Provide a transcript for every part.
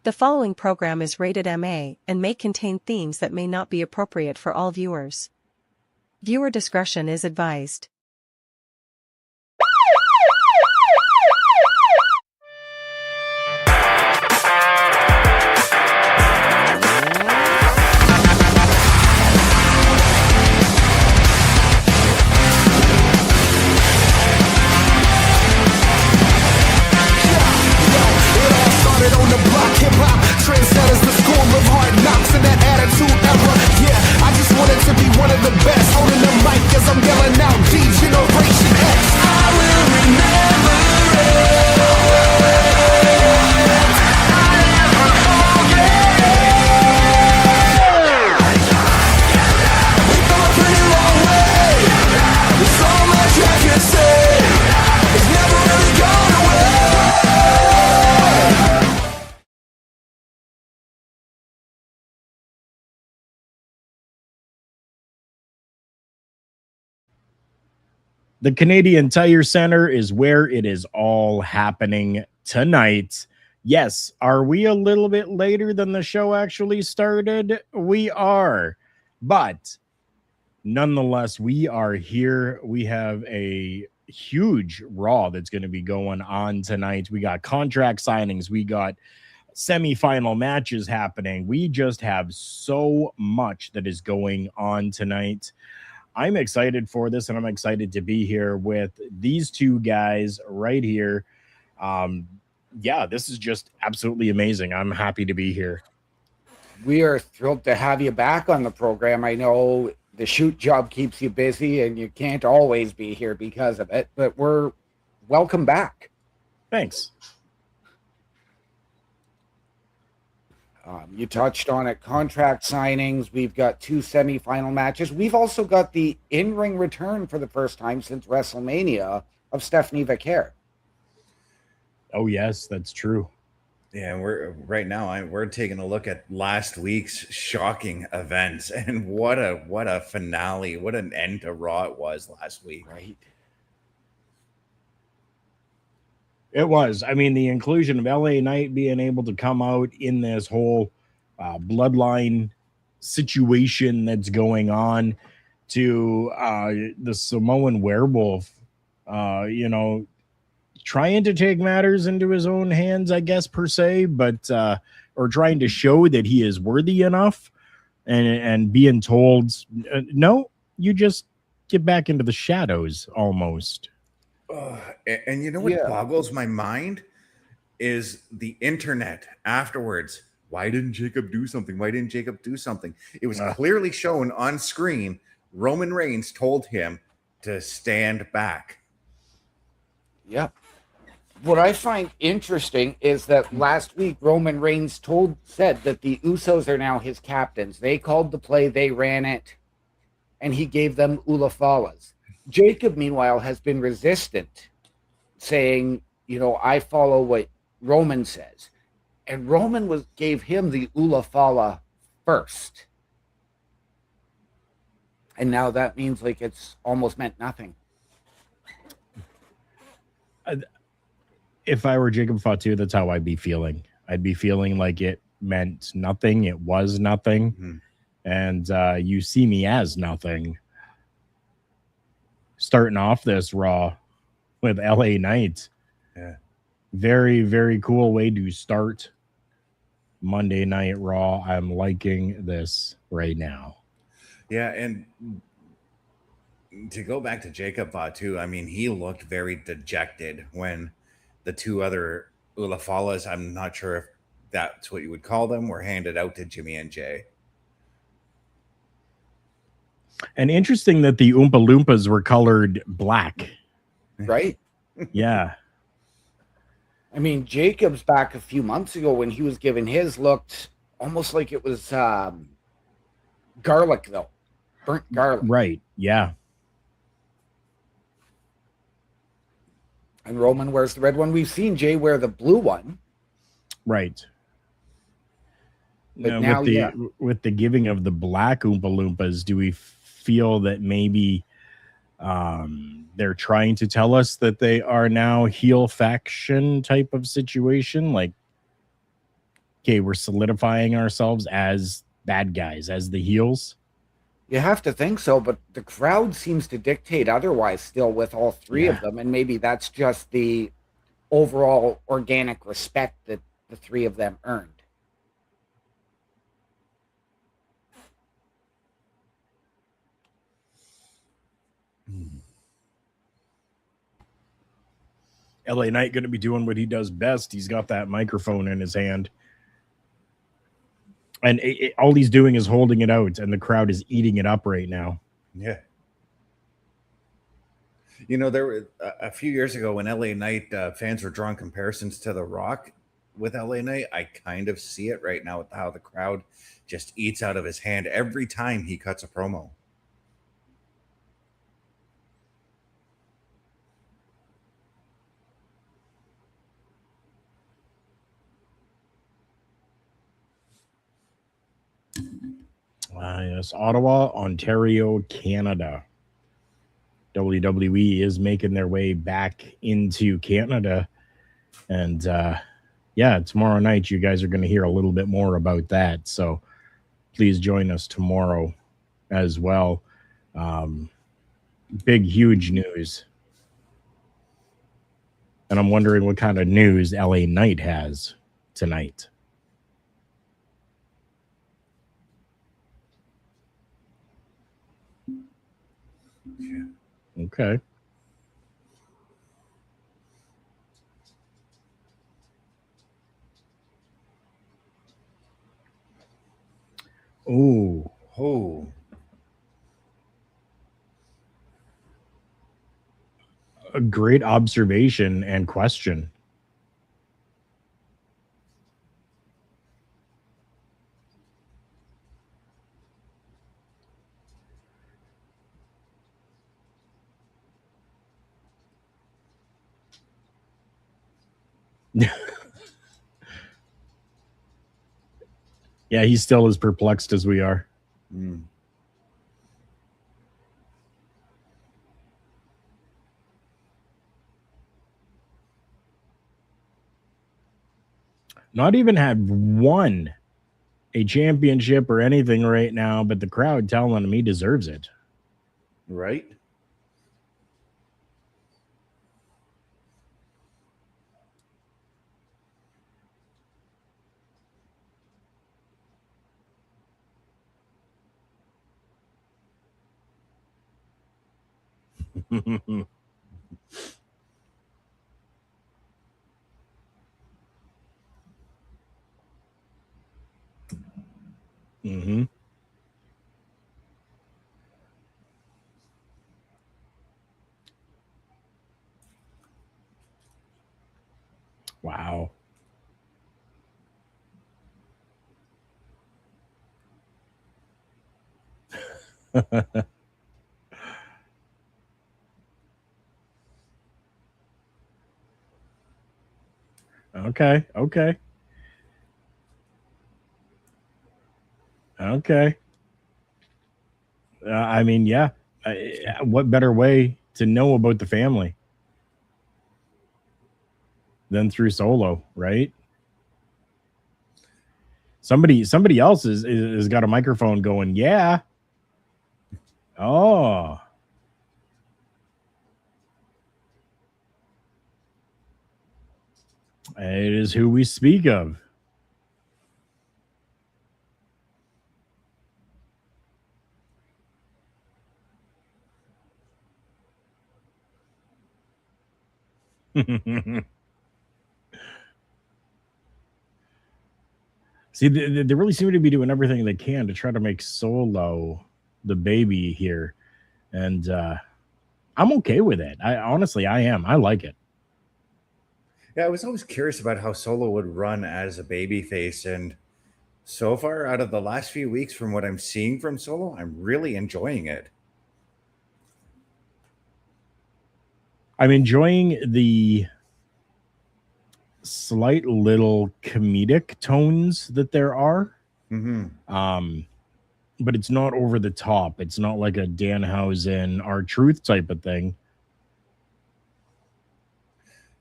The following program is rated MA and may contain themes that may not be appropriate for all viewers. Viewer discretion is advised. Trendsetters, the school of hard knocks and that attitude era. Yeah, I just wanted to be one of the best. Holding the mic as I'm yelling out D-Generation X. I will remember it. I never forget. We've come a pretty long way. There's so much I can say. It's never really gone away. The Canadian Tire Center is where it is all happening tonight. Yes, are we a little bit later than the show actually started? We are. But nonetheless, we are here. We have a huge Raw that's going to be going on tonight. We got contract signings. We got semifinal matches happening. We just have so much that is going on tonight. I'm excited for this, and I'm excited to be here with these two guys right here. Yeah, this is just absolutely amazing. I'm happy to be here. We are thrilled to have you back on the program. I know the shoot job keeps you busy, and you can't always be here because of it, but we're welcome back. Thanks. You touched on it, contract signings. We've got 2 semifinal matches. We've also got the in-ring return for the first time since WrestleMania of Stephanie Vaquer. Oh, yes, that's true. Yeah, we're taking a look at last week's shocking events, and what a finale, what an end to Raw it was last week. Right. It was. I mean, the inclusion of LA Knight being able to come out in this whole bloodline situation that's going on, to the Samoan werewolf, trying to take matters into his own hands, I guess, per se, but or trying to show that he is worthy enough, and being told, no, you just get back into the shadows almost. And you know what boggles my mind is the internet afterwards. Why didn't Jacob do something? Why didn't Jacob do something? It was clearly shown on screen. Roman Reigns told him to stand back. Yeah. What I find interesting is that last week Roman Reigns said that the Usos are now his captains. They called the play, they ran it, and he gave them Ulafalas. Jacob, meanwhile, has been resistant, saying, I follow what Roman says. And Roman gave him the Ulafala first. And now that means like it's almost meant nothing. If I were Jacob Fatu, that's how I'd be feeling. I'd be feeling like it meant nothing. It was nothing. Mm-hmm. And you see me as nothing. Starting off this Raw with LA Knight. Yeah. Very, very cool way to start Monday Night Raw. I'm liking this right now. Yeah, and to go back to Jacob Fatu, I mean, he looked very dejected when the 2 other Ulafalas, I'm not sure if that's what you would call them, were handed out to Jimmy and Jay. And interesting that the Oompa Loompas were colored black. Right? Yeah. I mean, Jacob's back a few months ago when he was given his looked almost like it was garlic, though. Burnt garlic. Right. Yeah. And Roman wears the red one. We've seen Jay wear the blue one. Right. But now, with the giving of the black Oompa Loompas, do we feel that maybe they're trying to tell us that they are now heel faction type of situation? Like, okay, we're solidifying ourselves as bad guys, as the heels. You have to think so, but the crowd seems to dictate otherwise still with all three of them, and maybe that's just the overall organic respect that the three of them earned. LA Knight going to be doing what he does best. He's got that microphone in his hand. And all he's doing is holding it out, and the crowd is eating it up right now. Yeah. You know, there were a few years ago when LA Knight fans were drawing comparisons to The Rock with LA Knight. I kind of see it right now with how the crowd just eats out of his hand every time he cuts a promo. Yes, Ottawa, Ontario, Canada. WWE is making their way back into Canada. And yeah, tomorrow night you guys are going to hear a little bit more about that. So please join us tomorrow as well. Big, huge news. And I'm wondering what kind of news LA Knight has tonight. Yeah. Okay. Ooh. Oh. A great observation and question. Yeah, he's still as perplexed as we are. Mm. Not even had won a championship or anything right now, but the crowd telling him he deserves it. Right? Mm-hmm. Wow. Okay. Okay. Okay. I mean, yeah. What better way to know about the family than through Solo, right? Somebody else is got a microphone going, yeah. Oh. It is who we speak of. See, they really seem to be doing everything they can to try to make Solo the baby here. And I'm okay with it. Honestly, I am. I like it. Yeah, I was always curious about how Solo would run as a babyface. And so far, out of the last few weeks, from what I'm seeing from Solo, I'm really enjoying it. I'm enjoying the slight little comedic tones that there are. Mm-hmm. But it's not over the top. It's not like a Danhausen R-Truth type of thing.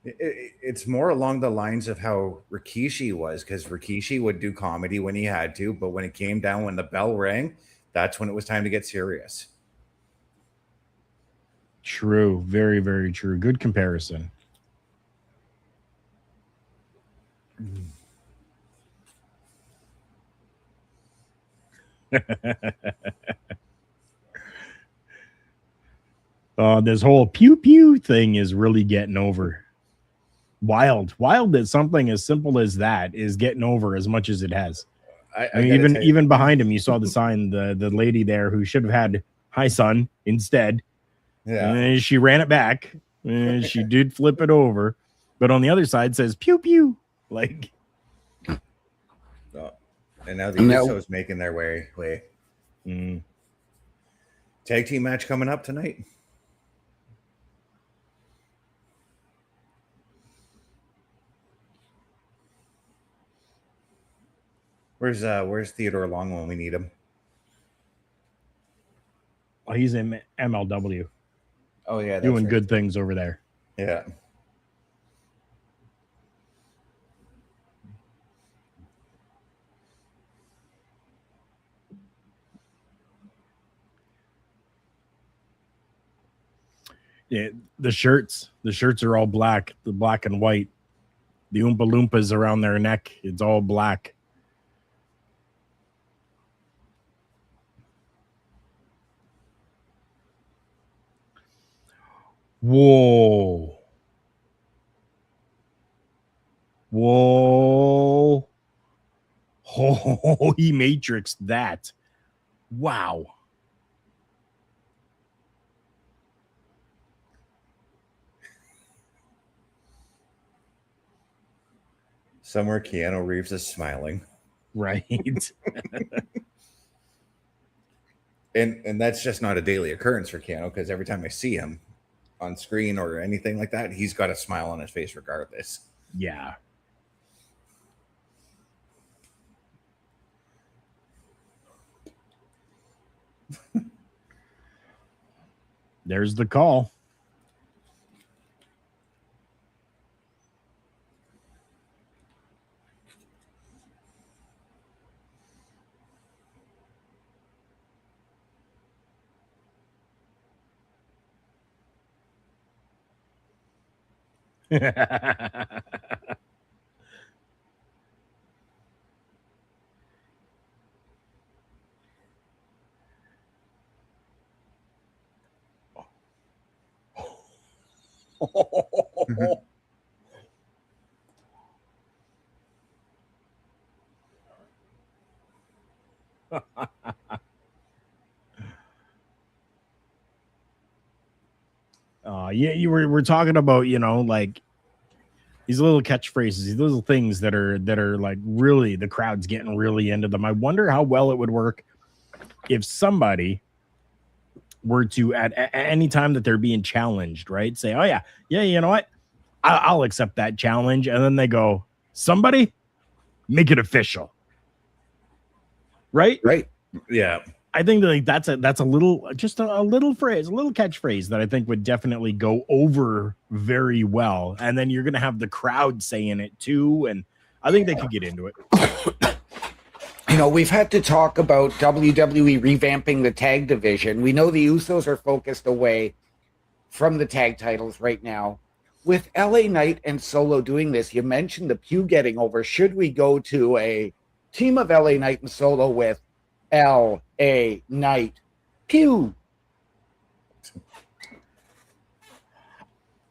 It's more along the lines of how Rikishi was, because Rikishi would do comedy when he had to, but when it came down, when the bell rang, that's when it was time to get serious. True. Very, very true. Good comparison. This whole pew pew thing is really getting over. Wild that something as simple as that is getting over as much as it has. I mean, even behind him, you saw the sign, the lady there who should have had "Hi, son" instead. Yeah, and she ran it back. And she did flip it over, but on the other side says "pew pew." Like, and now the Usos making their way. Tag team match coming up tonight. Where's Theodore Long when we need him? Oh, he's in MLW. Oh yeah, that's doing right. good things over there. Yeah. Yeah, the shirts are all black, the black and white. The Oompa Loompas around their neck, it's all black. Whoa. Oh, he matrixed that. Wow. Somewhere Keanu Reeves is smiling. Right. and that's just not a daily occurrence for Keanu, because every time I see him on screen or anything like that, he's got a smile on his face regardless. Yeah. There's the call. Yeah, we're talking about, like these little catchphrases, these little things that are like really, the crowd's getting really into them. I wonder how well it would work if somebody were to at any time that they're being challenged, right, say, oh yeah, you know what, I'll accept that challenge, and then they go, somebody make it official, right? Yeah, I think that that's a little, just a little phrase, a little catchphrase that I think would definitely go over very well. And then you're going to have the crowd saying it too. And I think they could get into it. We've had to talk about WWE revamping the tag division. We know the Usos are focused away from the tag titles right now. With LA Knight and Solo doing this, you mentioned the pew getting over. Should we go to a team of LA Knight and Solo with L.A. Knight pew?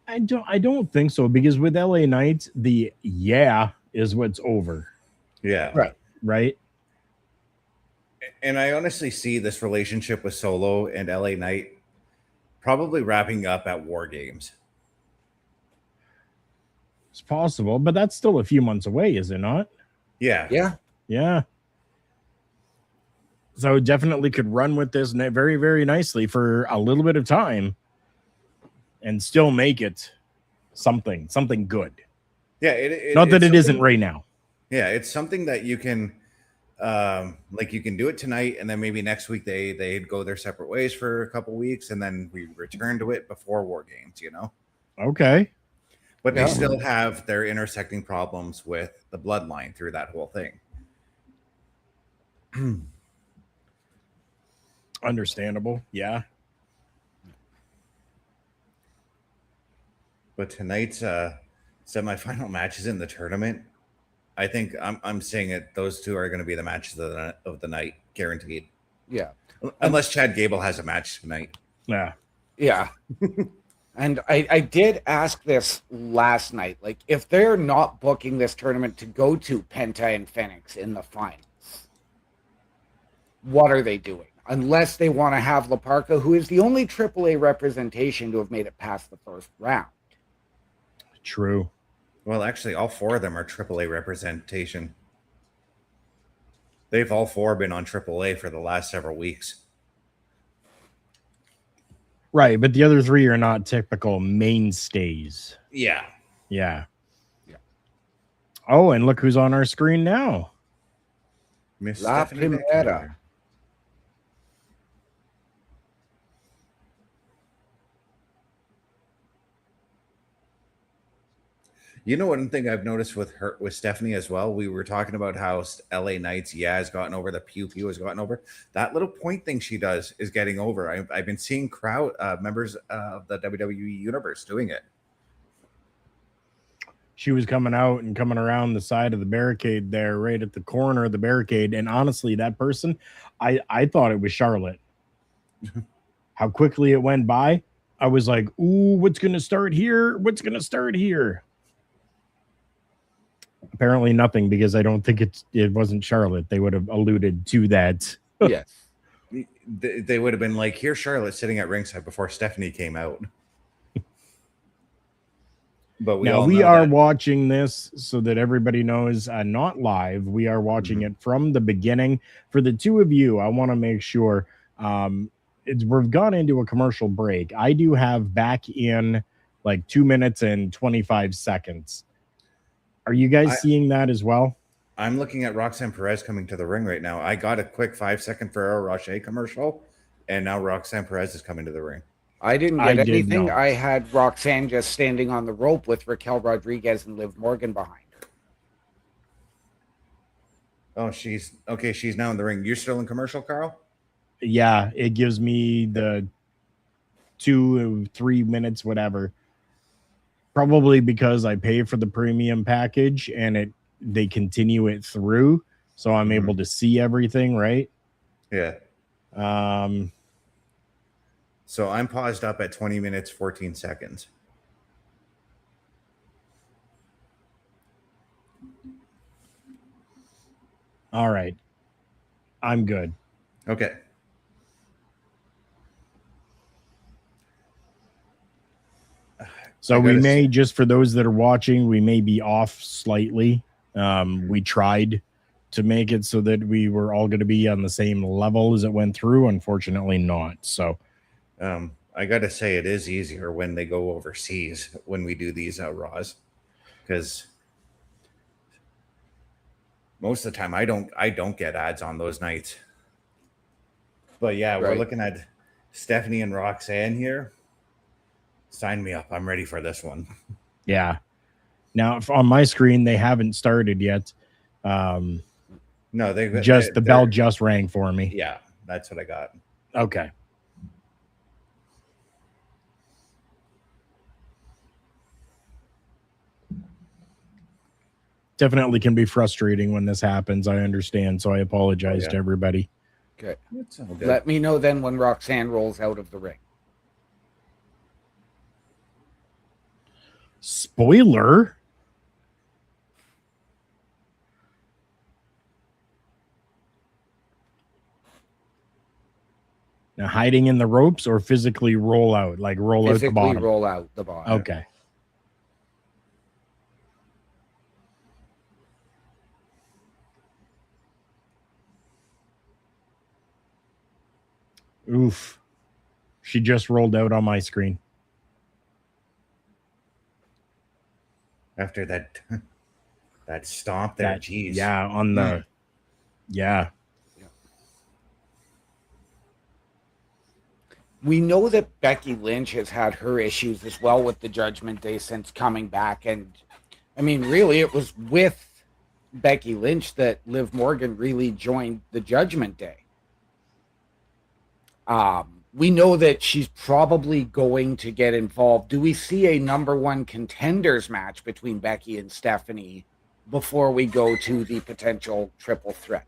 I don't think so, because with LA Knight, the is what's over. Yeah. Right. And I honestly see this relationship with Solo and LA Knight probably wrapping up at War Games. It's possible, but that's still a few months away, is it not? Yeah. So definitely could run with this very, very nicely for a little bit of time and still make it something good. Yeah. Not that it isn't right now. Yeah. It's something that you can, like you can do it tonight, and then maybe next week they'd go their separate ways for a couple weeks, and then we return to it before War Games, Okay. But they still have their intersecting problems with the bloodline through that whole thing. Understandable. Yeah. But tonight's semifinal matches in the tournament, I think I'm saying it. Those two are going to be the matches of the night, guaranteed. Yeah. Unless Chad Gable has a match tonight. Yeah. Yeah. And I did ask this last night. Like, if they're not booking this tournament to go to Penta and Fenix in the finals, what are they doing? Unless they want to have Parka, who is the only AAA representation to have made it past the first round. True. Well, actually, all four of them are AAA representation. They've all four been on AAA for the last several weeks. Right, but the other three are not typical mainstays. Yeah. Yeah. Oh, and look who's on our screen now. Miss La Stephanie Primera. Vaquer. You know, one thing I've noticed with Stephanie as well, we were talking about how LA Knights, has gotten over, the pew pew has gotten over. That little point thing she does is getting over. I've been seeing crowd members of the WWE universe doing it. She was coming out and coming around the side of the barricade there, right at the corner of the barricade. And honestly, that person, I thought it was Charlotte. How quickly it went by. I was like, ooh, what's going to start here? What's going to start here? Apparently nothing, because I don't think it wasn't Charlotte. They would have alluded to that. Yes. They would have been like, here's Charlotte sitting at ringside before Stephanie came out. But we are watching this so that everybody knows, not live. We are watching it from the beginning. For the two of you, I want to make sure we've gone into a commercial break. I do have back in like 2 minutes and 25 seconds. Are you guys seeing that as well? I'm looking at Roxanne Perez coming to the ring right now. I got a quick 5-second Ferrero Rocher commercial, and now Roxanne Perez is coming to the ring. I didn't get anything. I had Roxanne just standing on the rope with Raquel Rodriguez and Liv Morgan behind her. Oh, she's now in the ring. You're still in commercial, Carl? Yeah, it gives me the 2 or 3 minutes, whatever. Probably because I pay for the premium package and they continue it through, so I'm able to see everything, right? Yeah. So I'm paused up at 20 minutes, 14 seconds. All right. I'm good. Okay. So we may, just for those that are watching, we may be off slightly. We tried to make it so that we were all going to be on the same level as it went through. Unfortunately not. So I got to say, it is easier when they go overseas when we do these Raws, because most of the time I don't get ads on those nights. But yeah, We're looking at Stephanie and Roxanne here. Sign me up. I'm ready for this one. Yeah. Now on my screen, they haven't started yet. No, the bell just rang for me. Yeah, that's what I got. Okay. Definitely can be frustrating when this happens. I understand. So I apologize to everybody. Okay. Let me know then when Roxanne rolls out of the ring. Spoiler. Now, hiding in the ropes or physically roll out, like roll out the bottom? Roll out the bottom. Okay. Oof. She just rolled out on my screen. After that stomp there, geez. Yeah, on the We know that Becky Lynch has had her issues as well with the Judgment Day since coming back. And I mean, really, it was with Becky Lynch that Liv Morgan really joined the Judgment Day. We know that she's probably going to get involved. Do we see a number one contenders match between Becky and Stephanie before we go to the potential triple threat?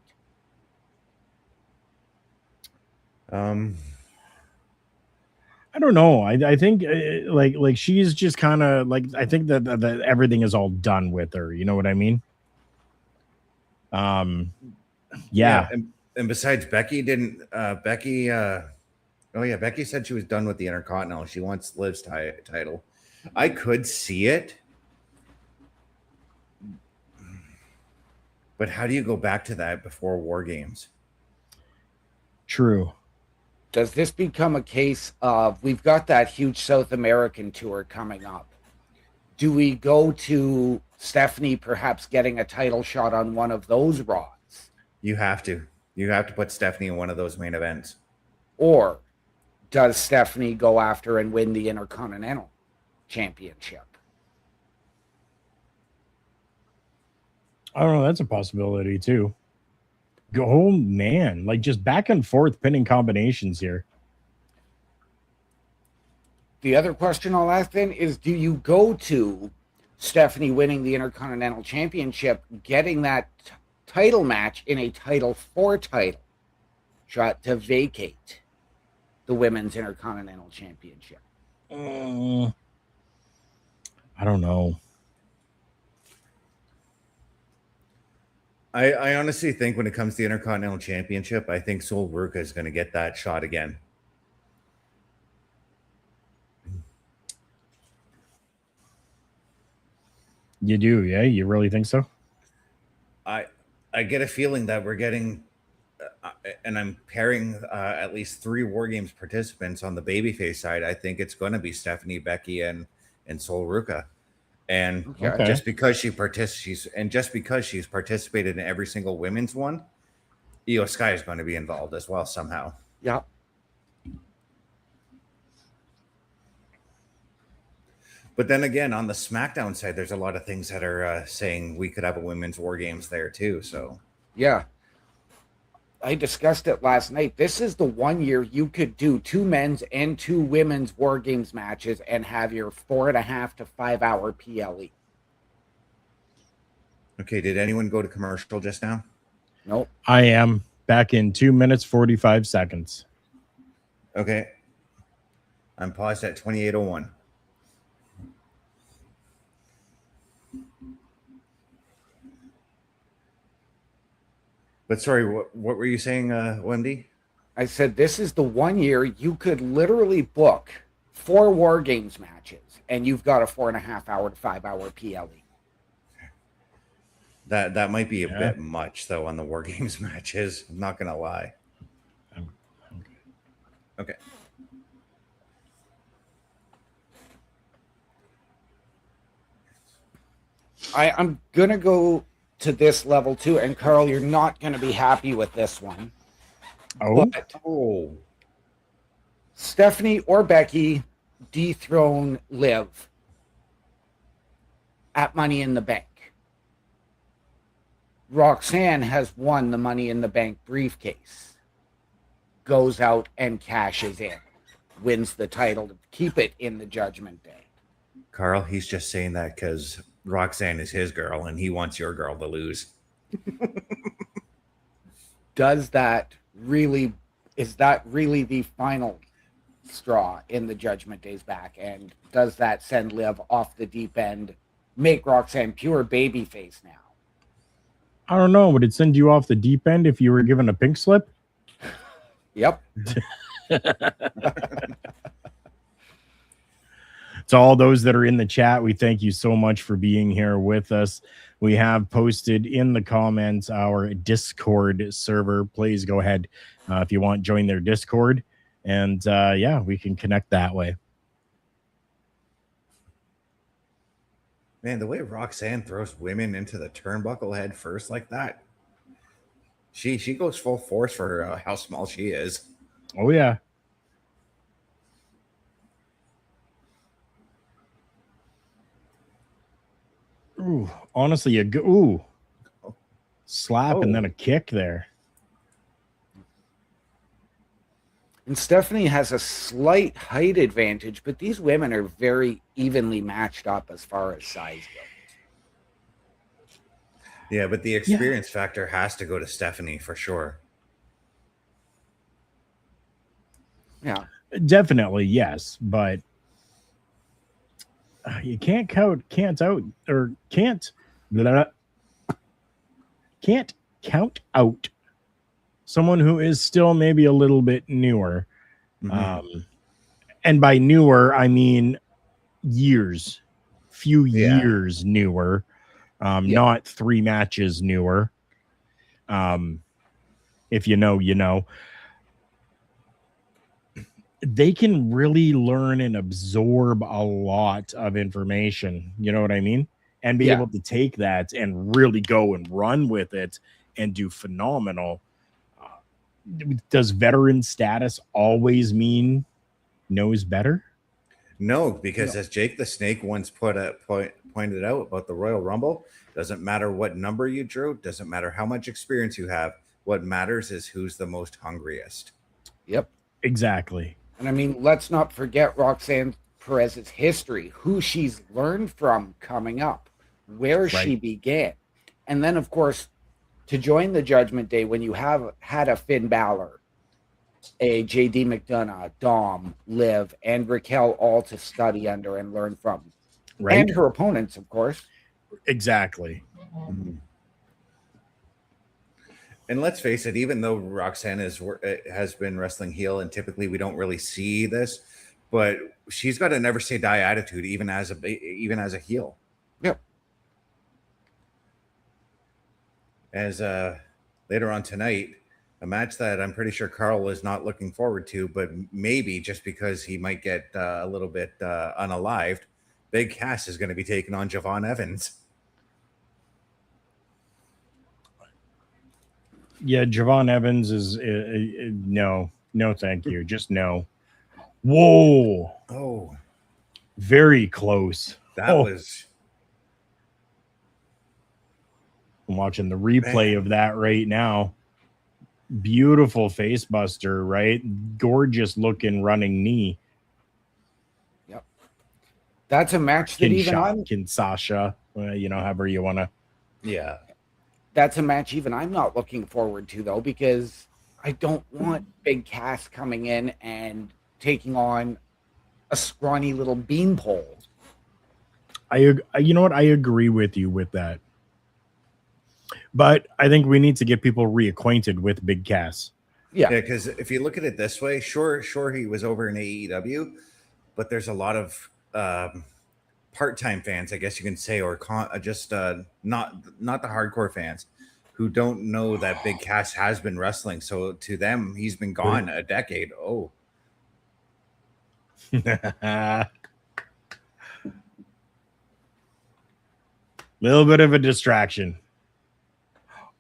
I don't know. I think like she's just kind of like, I think that everything is all done with her. You know what I mean? Yeah. And besides, Becky didn't. Becky. Becky said she was done with the Intercontinental. She wants Liv's title. I could see it, but how do you go back to that before War Games? True. Does this become a case of, we've got that huge South American tour coming up? Do we go to Stephanie perhaps getting a title shot on one of those Raws? You have to. You have to put Stephanie in one of those main events. Or does Stephanie go after and win the Intercontinental Championship? I don't know. That's a possibility too. Oh man, like just back and forth pinning combinations here. The other question I'll ask then is, do you go to Stephanie winning the Intercontinental Championship, getting that title match in a Title 4 title shot to vacate the Women's Intercontinental Championship? I don't know. I honestly think when it comes to the Intercontinental Championship, I think Sol Ruca is going to get that shot again. You do, yeah? You really think so? I get a feeling that we're getting, and I'm pairing at least 3 War Games participants on the babyface side. I think it's going to be Stephanie, Becky, and Sol Ruca. And just because she's participated in every single women's one, Io Sky is going to be involved as well somehow. Yeah. But then again, on the SmackDown side, there's a lot of things that are saying we could have a women's War Games there too. So yeah, I discussed it last night. This is the one year you could do 2 men's and 2 women's War Games matches and have your 4.5 to 5 hour PLE. Okay, did anyone go to commercial just now? Nope. I am back in 2 minutes 45 seconds. Okay, I'm paused at 28:01. But sorry, what were you saying, Wendy? I said this is the one year you could literally book 4 War Games matches and you've got a 4.5 hour to 5 hour PLE. That might be a bit much though on the War Games matches. I'm not gonna lie. Okay. I'm gonna go to this level too, and Carl, you're not gonna be happy with this one. But Stephanie or Becky dethrone Liv at Money in the Bank. Roxanne has won the Money in the Bank briefcase, goes out and cashes in, wins the title to keep it in the Judgment Day. Carl, he's just saying that because Roxanne is his girl and he wants your girl to lose. Is that really the final straw in the Judgment Day's back? And does that send Liv off the deep end, make Roxanne pure babyface now? I don't know. Would it send you off the deep end if you were given a pink slip? Yep. To all those that are in the chat, we thank you so much for being here with us. We have posted in the comments our Discord server. Please go ahead if you want, join their Discord. And yeah, we can connect that way. Man, the way Roxanne throws women into the turnbuckle head first like that, she goes full force for how small she is. Oh, yeah. Ooh, honestly, ooh, slap and then Oh. a kick there. And Stephanie has a slight height advantage, but these women are very evenly matched up as far as size goes. Yeah, but the experience factor has to go to Stephanie for sure. Yeah. Definitely, yes, but you can't count out someone who is still maybe a little bit newer. And by newer, I mean few years newer, not 3 matches newer. If you know, you know. They can really learn and absorb a lot of information. You know what I mean? And be able to take that and really go and run with it and do phenomenal. Does veteran status always mean knows better? No, because as Jake the Snake once pointed out about the Royal Rumble, doesn't matter what number you drew, doesn't matter how much experience you have. What matters is who's the most hungriest. Yep. Exactly. And I mean, let's not forget Roxanne Perez's history, who she's learned from coming up, where she began. And then, of course, to join the Judgment Day when you have had a Finn Balor, a JD McDonough, Dom, Liv, and Raquel all to study under and learn from. Right. And her opponents, of course. Exactly. And let's face it, even though Roxanne has been wrestling heel, and typically we don't really see this, but she's got a never say die attitude, even as a heel. Yep. As later on tonight, a match that I'm pretty sure Carl is not looking forward to, but maybe just because he might get a little bit unalived, Big Cass is going to be taking on Javon Evans. Yeah, Javon Evans is no, thank you. Just no. Whoa. Oh, very close. That was. I'm watching the replay of that right now. Beautiful face buster, right? Gorgeous looking running knee. Yep. That's a match that Sasha, however you want to. Yeah. That's a match even I'm not looking forward to, though, because I don't want Big Cass coming in and taking on a scrawny little beanpole. You know what? I agree with you with that. But I think we need to get people reacquainted with Big Cass. Yeah, because if you look at it this way, sure, he was over in AEW, but there's a lot of part-time fans, I guess you can say, or just not the hardcore fans who don't know that Big Cass has been wrestling. So to them, he's been gone a decade. Oh. Little bit of a distraction.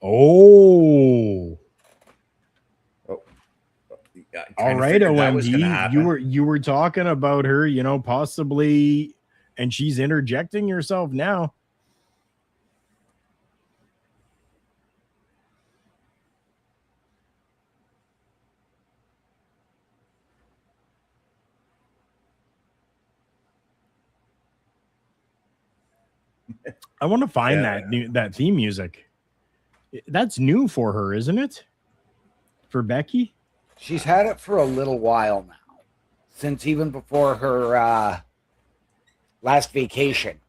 Oh. All right, OMG. You were talking about her, possibly, and she's interjecting herself now. I want to find that theme music. That's new for her, isn't it? For Becky? She's had it for a little while now, since even before her last vacation.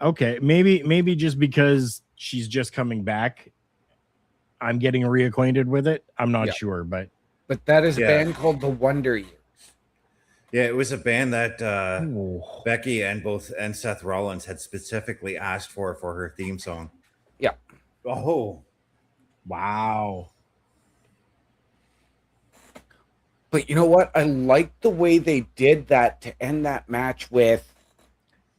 Okay, maybe just because she's just coming back, I'm getting reacquainted with it. I'm not sure, but that is a band called the Wonder Years. Yeah, it was a band that Becky and Seth Rollins had specifically asked for her theme song. Yeah. Oh, wow. But you know what? I like the way they did that to end that match with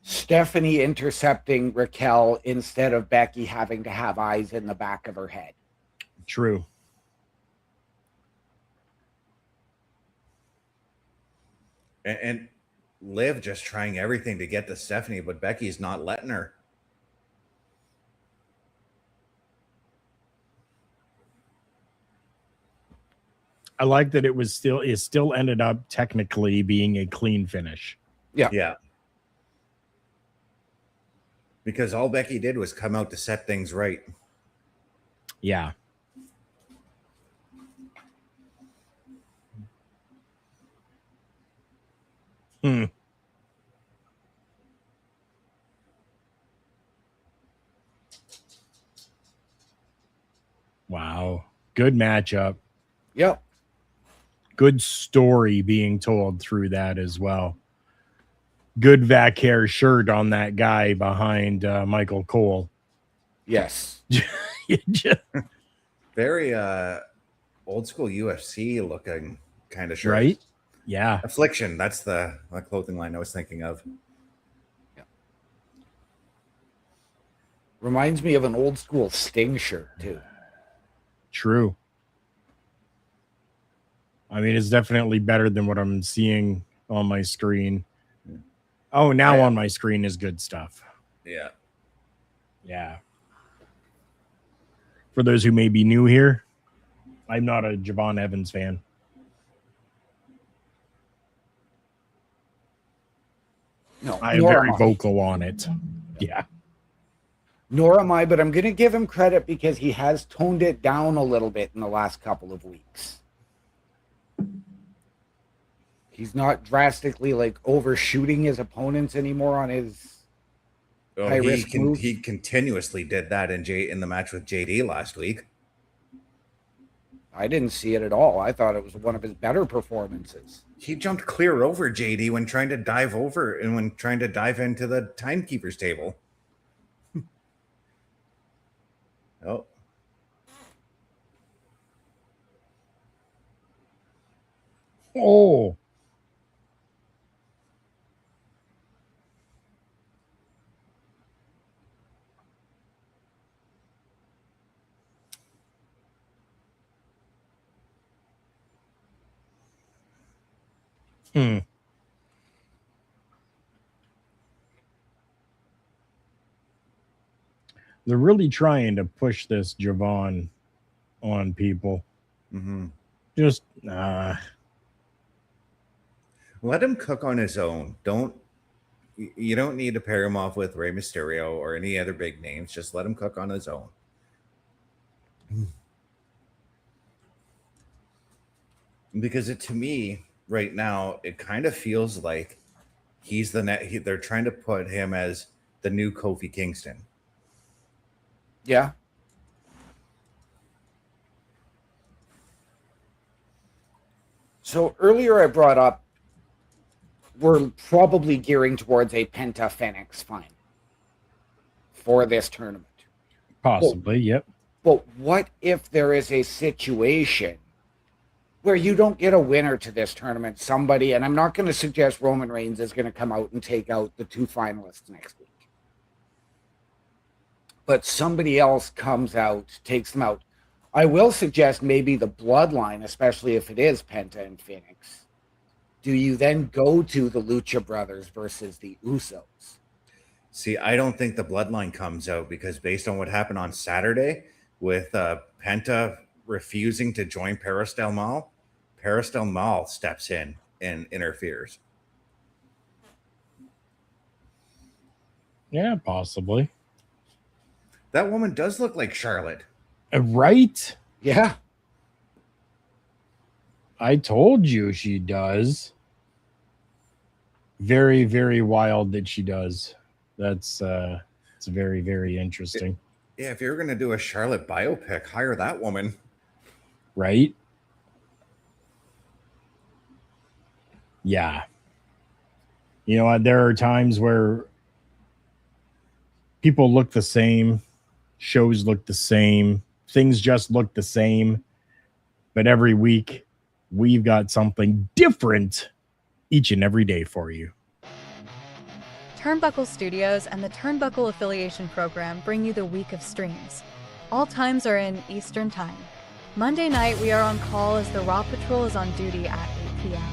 Stephanie intercepting Raquel instead of Becky having to have eyes in the back of her head. True. And Liv just trying everything to get to Stephanie, but Becky's not letting her. I like that it still ended up technically being a clean finish. Yeah. Because all Becky did was come out to set things right. Yeah. Wow. Good matchup. Yep. Good story being told through that as well. Good Vaquer shirt on that guy behind Michael Cole. Yes. Very old school UFC looking kind of shirt. Right? Yeah. Affliction. That's the clothing line I was thinking of. Yeah. Reminds me of an old school Sting shirt too. True. I mean, it's definitely better than what I'm seeing on my screen. Oh, now on my screen is good stuff. Yeah. Yeah. For those who may be new here, I'm not a Javon Evans fan. No, I am very vocal on it. Yeah. Nor am I, but I'm going to give him credit because he has toned it down a little bit in the last couple of weeks. He's not drastically like overshooting his opponents anymore on his high risk moves. He continuously did that in the match with JD last week. I didn't see it at all. I thought it was one of his better performances. He jumped clear over JD when trying to dive over and when trying to dive into the timekeeper's table. Oh. Oh. They're really trying to push this Javon on people. Mm-hmm. Just let him cook on his own. You don't need to pair him off with Rey Mysterio or any other big names. Just let him cook on his own. Because to me right now, it kind of feels like he's they're trying to put him as the new Kofi Kingston. Yeah. So earlier I brought up we're probably gearing towards a Penta Fenix final for this tournament. Possibly, yep. But what if there is a situation where you don't get a winner to this tournament? Somebody, and I'm not going to suggest Roman Reigns is going to come out and take out the two finalists next week. But somebody else comes out, takes them out. I will suggest maybe the bloodline, especially if it is Penta and Phoenix. Do you then go to the Lucha Brothers versus the Usos? See, I don't think the bloodline comes out because based on what happened on Saturday with Penta refusing to join Perez Del Mal steps in and interferes. Yeah, possibly. That woman does look like Charlotte. Right? Yeah. I told you she does. Very, very wild that she does. It's very, very interesting. Yeah, if you're going to do a Charlotte biopic, hire that woman. Right? Yeah. You know, there are times where people look the same, shows look the same, things just look the same, but every week we've got something different each and every day for you. Turnbuckle Studios and the Turnbuckle Affiliation Program bring you the week of streams. All times are in Eastern Time. Monday night, we are on call as the Raw Patrol is on duty at 8 p.m.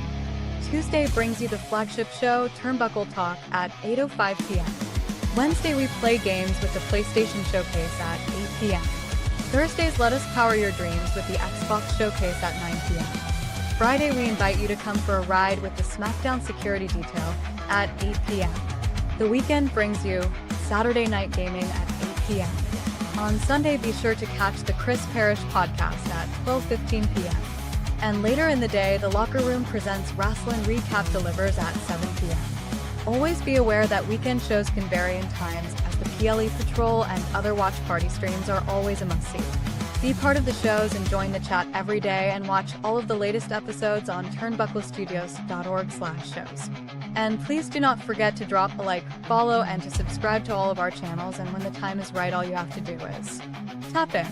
Tuesday brings you the flagship show, Turnbuckle Talk, at 8:05 p.m. Wednesday, we play games with the PlayStation Showcase at 8 p.m. Thursdays, let us power your dreams with the Xbox Showcase at 9 p.m. Friday, we invite you to come for a ride with the SmackDown security detail at 8 p.m. The weekend brings you Saturday Night Gaming at 8 p.m. On Sunday, be sure to catch the Chris Parrish podcast at 12:15 p.m. And later in the day, the Locker Room presents Wrestling Recap delivers at 7 p.m. Always be aware that weekend shows can vary in times, as the PLE Patrol and other watch party streams are always a must-see. Be part of the shows and join the chat every day, and watch all of the latest episodes on turnbucklestudios.org/shows. And please do not forget to drop a like, follow, and to subscribe to all of our channels, and when the time is right, all you have to do is tap in.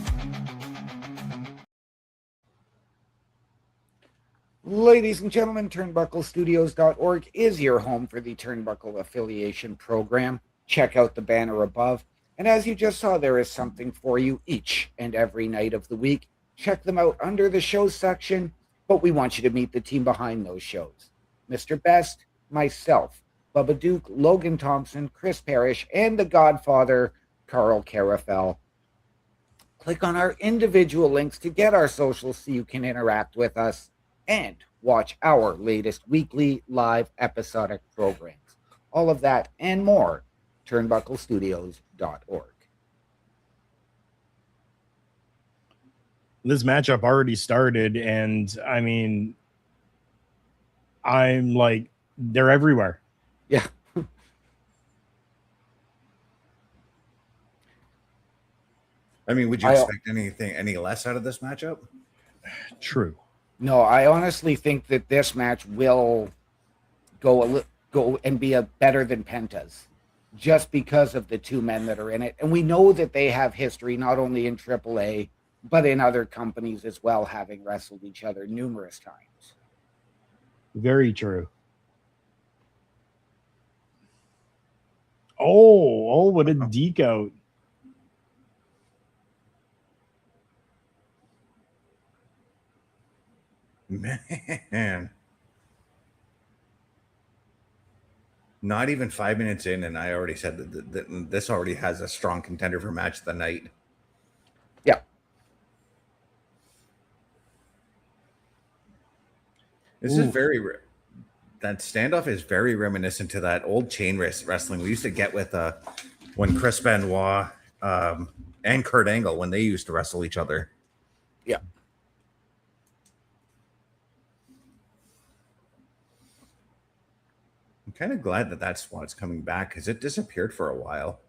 Ladies and gentlemen, turnbucklestudios.org is your home for the Turnbuckle Affiliation Program. Check out the banner above. And as you just saw, there is something for you each and every night of the week. Check them out under the shows section, but we want you to meet the team behind those shows. Mr. Best, myself, Bubba Duke, Logan Thompson, Chris Parrish, and the Godfather, Carl Carafel. Click on our individual links to get our socials so you can interact with us and watch our latest weekly live episodic programs. All of that and more, turnbucklestudios.org. This matchup already started, and I mean, I'm like, they're everywhere. Yeah. I mean, would you expect any less out of this matchup? True. No, I honestly think that this match will go and be better than Penta's, just because of the two men that are in it. And we know that they have history, not only in AAA, but in other companies as well, having wrestled each other numerous times. Very true. Oh, what a deke out. Man. Not even 5 minutes in, and I already said that this already has a strong contender for match of the night. Yeah. This is very... That standoff is very reminiscent to that old chain wrestling we used to get with when Chris Benoit and Kurt Angle, when they used to wrestle each other. Yeah. I'm kind of glad that spot's coming back, because it disappeared for a while.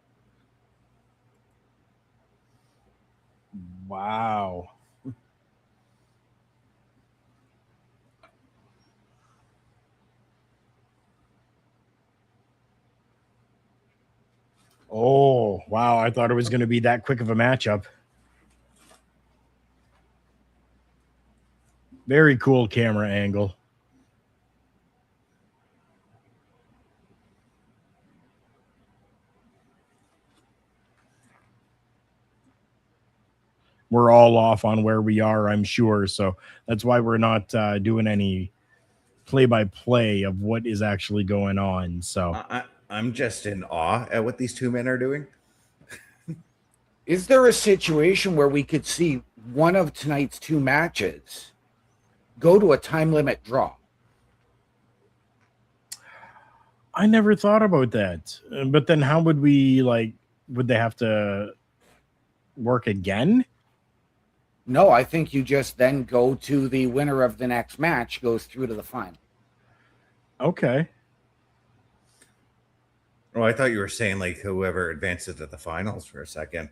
Wow. Oh, wow. I thought it was going to be that quick of a matchup. Very cool camera angle. We're all off on where we are, I'm sure. So that's why we're not doing any play-by-play of what is actually going on. So I'm just in awe at what these two men are doing. Is there a situation where we could see one of tonight's two matches go to a time limit draw? I never thought about that. But then how would we, would they have to work again? No, I think you just then go to the winner of the next match, goes through to the final. Okay. Oh, I thought you were saying whoever advances to the finals for a second.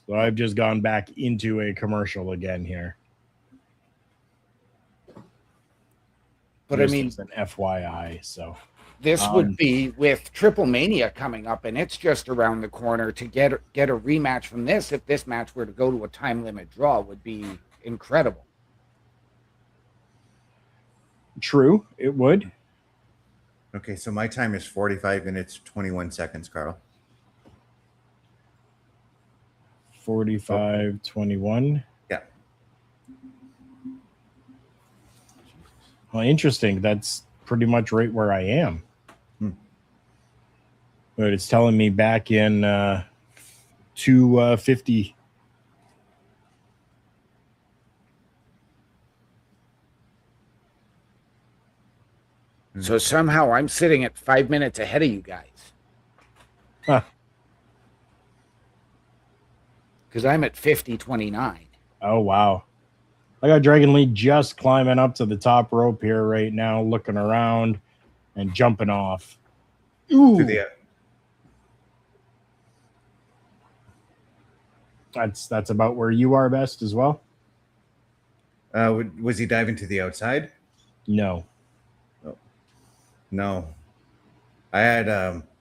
So I've just gone back into a commercial again here. But This I mean, is an FYI, so this would be with Triple Mania coming up, and it's just around the corner. To get a rematch from this, if this match were to go to a time limit draw, would be incredible. True, it would. Okay, so my time is 45 minutes, 21 seconds, Carl. 45-21. Yeah. Well, interesting. That's pretty much right where I am. But it's telling me back in 250. So somehow I'm sitting at 5 minutes ahead of you guys. Huh. Because I'm at 50:29. Oh, wow. I got Dragon Lee just climbing up to the top rope here right now, looking around and jumping off. Ooh. That's about where you are best as well? Was he diving to the outside? No. Oh. No. I had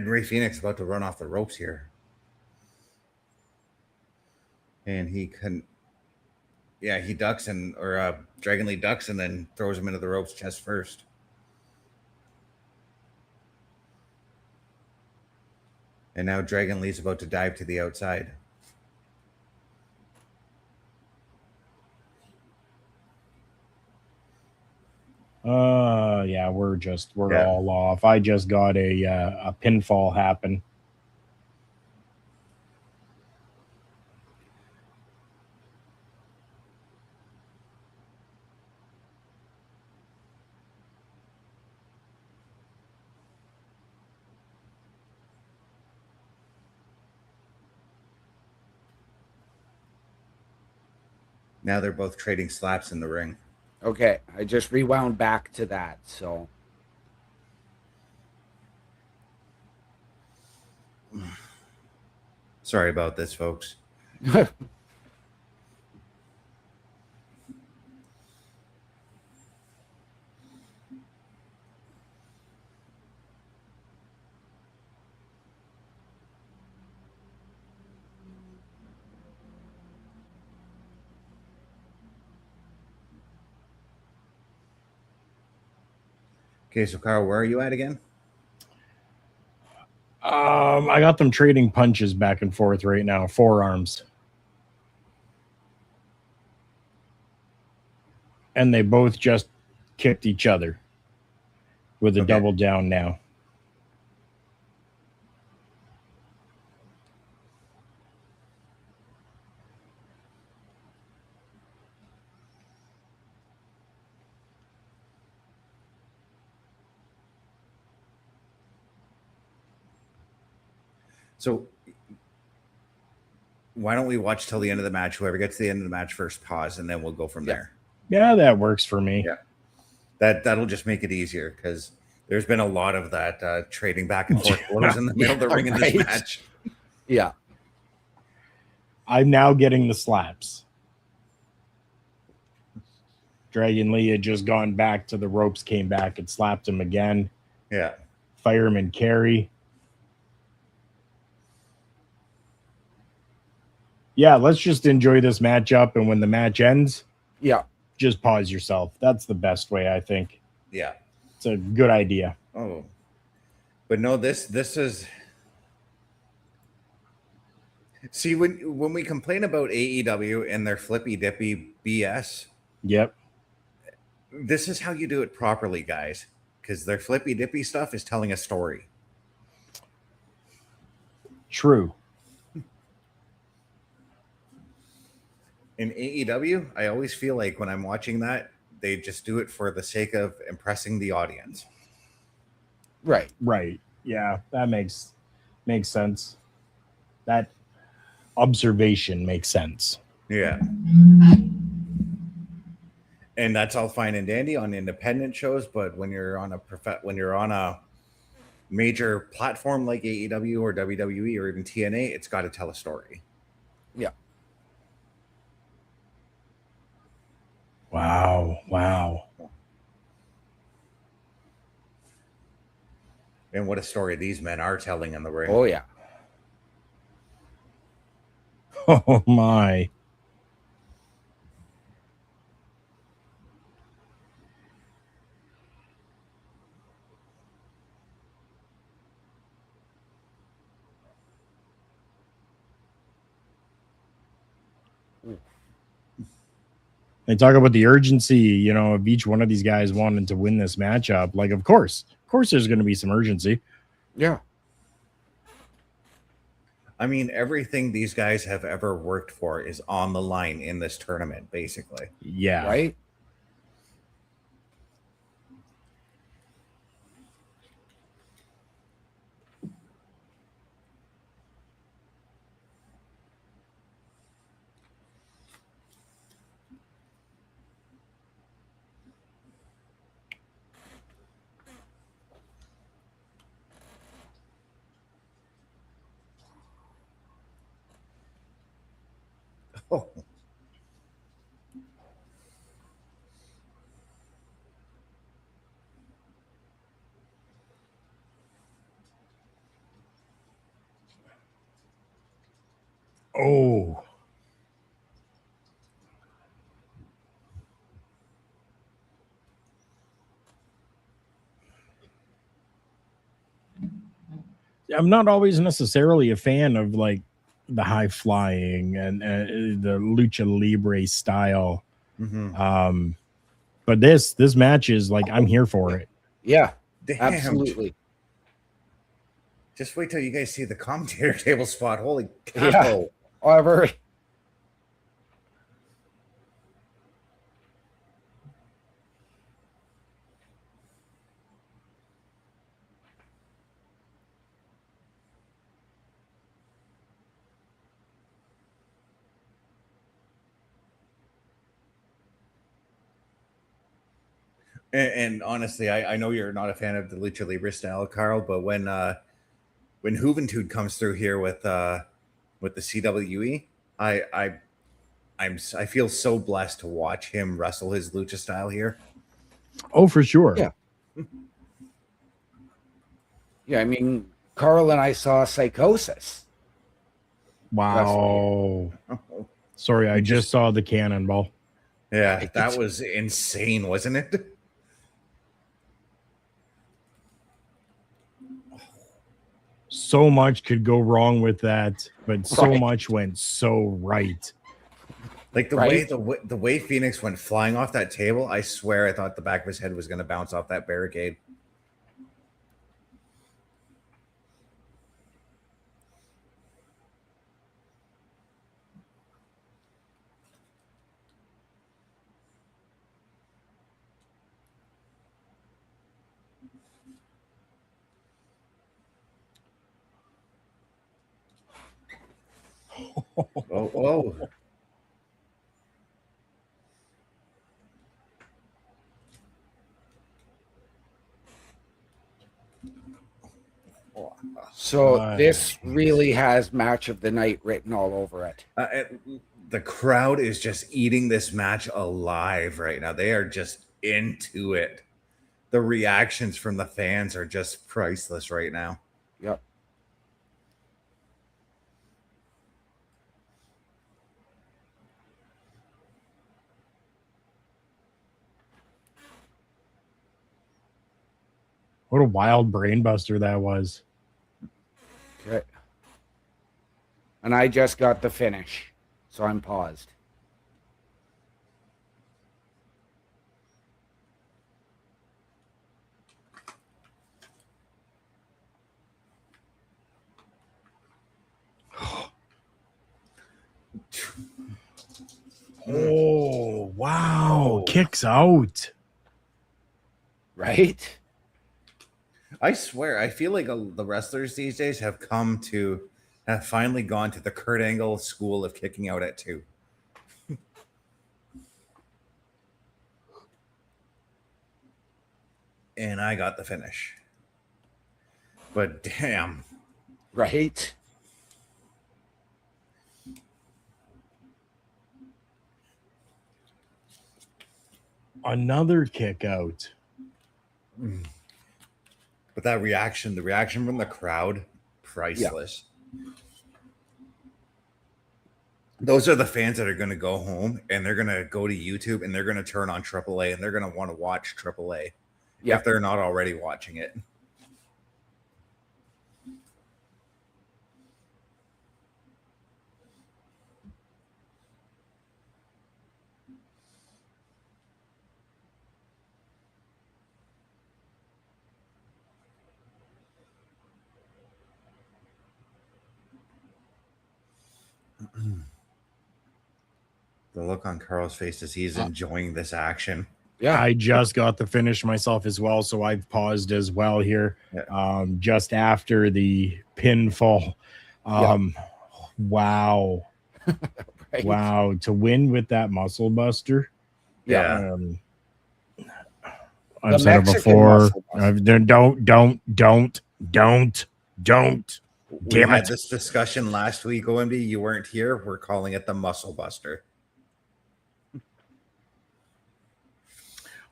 Rey Fenix about to run off the ropes here. And he couldn't. Yeah, he ducks Dragon Lee ducks and then throws him into the ropes chest first. And now Dragon Lee's about to dive to the outside. Yeah, we're all off. I just got a pinfall happen. Now they're both trading slaps in the ring. Okay, I just rewound back to that, so. Sorry about this, folks. Okay, so Carl, where are you at again? I got them trading punches back and forth right now, forearms. And they both just kicked each other with a double down now. So why don't we watch till the end of the match? Whoever gets to the end of the match first, pause, and then we'll go from there. Yeah, that works for me. Yeah, that'll just make it easier because there's been a lot of that trading back and forth blows in the middle of the ring in this match. Yeah, I'm now getting the slaps. Dragon Lee had just gone back to the ropes, came back and slapped him again. Yeah, fireman carry. Yeah, let's just enjoy this matchup, and when the match ends, just pause yourself. That's the best way, I think. Yeah, it's a good idea. Oh, but no, this is. See, when we complain about AEW and their flippy dippy BS, yep, this is how you do it properly, guys. Because their flippy dippy stuff is telling a story. True. In AEW, I always feel like when I'm watching that, they just do it for the sake of impressing the audience. Right. Yeah, that makes sense. That observation makes sense. Yeah. And that's all fine and dandy on independent shows, but when you're on a major platform like AEW or WWE or even TNA, it's got to tell a story. Yeah. Wow. And what a story these men are telling in the ring. Oh, yeah. Oh, my. They talk about the urgency, of each one of these guys wanting to win this matchup. Like, of course there's going to be some urgency. Yeah. I mean, everything these guys have ever worked for is on the line in this tournament, basically. Yeah. Right? Oh, Oh. I'm not always necessarily a fan of like the high flying and the lucha libre style. mm-hmm. But this match is like, I'm here for it. Yeah, Damn. absolutely. Just wait till you guys see the commentator table spot. Holy cow. Yeah. However, And honestly, I know you're not a fan of the Lucha Libre style, Carl, but when Juventud comes through here with the CWE, I feel so blessed to watch him wrestle his lucha style here. Oh, for sure. Yeah. Yeah, I mean, Carl and I saw Psychosis. Wow. Sorry, I just saw the cannonball. Yeah, that was insane, wasn't it? So much could go wrong with that, but so much went so right. Like the way Phoenix went flying off that table, I swear I thought the back of his head was going to bounce off that barricade. Oh. So this really has match of the night written all over it. The crowd is just eating this match alive right now. They are just into it. The reactions from the fans are just priceless right now. Yep. What a wild brainbuster that was. Okay. And I just got the finish, so I'm paused. Oh, wow. Kicks out. Right? I swear, I feel like the wrestlers these days have finally gone to the Kurt Angle school of kicking out at 2. And I got the finish. But damn. Right? Another kick out. But that reaction, the reaction from the crowd, priceless. Yeah. Those are the fans that are going to go home and they're going to go to YouTube and they're going to turn on AAA and they're going to want to watch AAA if they're not already watching it. The look on Carl's face as he's enjoying this action. Yeah. I just got the finish myself as well, so I've paused as well here. Yeah. Just after the pinfall. Wow. Right. Wow. To win with that muscle buster. Yeah. I've said it before. Don't. We had this discussion last week, OMD. You weren't here. We're calling it the muscle buster.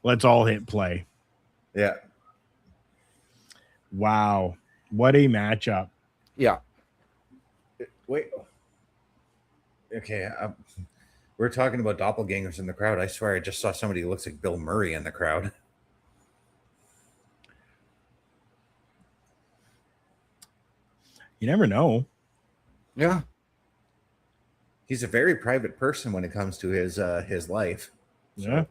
Let's all hit play. Yeah. Wow. What a matchup. Yeah. Wait. Okay. We're talking about doppelgangers in the crowd. I swear I just saw somebody who looks like Bill Murray in the crowd. You never know. Yeah. He's a very private person when it comes to his life. Yeah.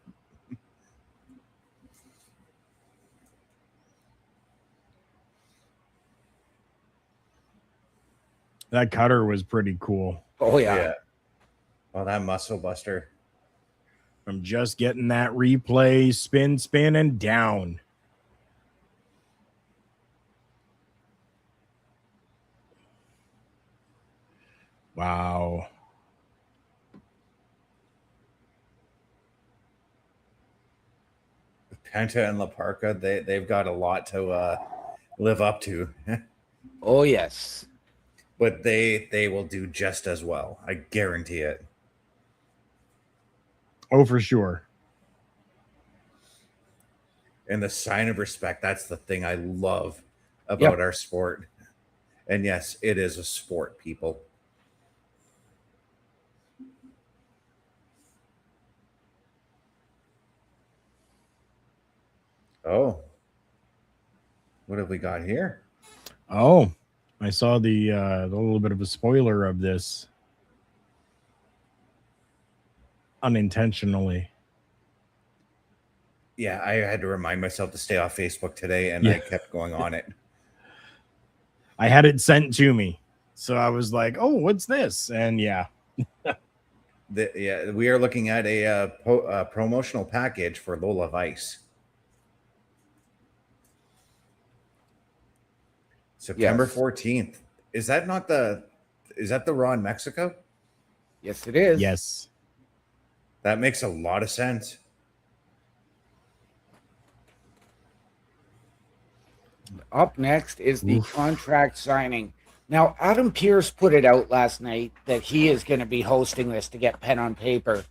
That cutter was pretty cool. Oh, yeah. Oh, that muscle buster. I'm just getting that replay. Spin, and down. Wow. Penta and Parka, they've got a lot to live up to. Oh, yes. But they will do just as well. I guarantee it. Oh, for sure. And the sign of respect, that's the thing I love about our sport. And yes, it is a sport, people. Oh. What have we got here? Oh, I saw the little bit of a spoiler of this unintentionally. Yeah, I had to remind myself to stay off Facebook today, and I kept going on it. I had it sent to me, so I was like, "Oh, what's this?" And we are looking at a promotional package for Lola Vice. September 14th. Is that the Raw in Mexico? Yes, it is. Yes. That makes a lot of sense. Up next is the contract signing. Now, Adam Pearce put it out last night that he is going to be hosting this to get pen on paper.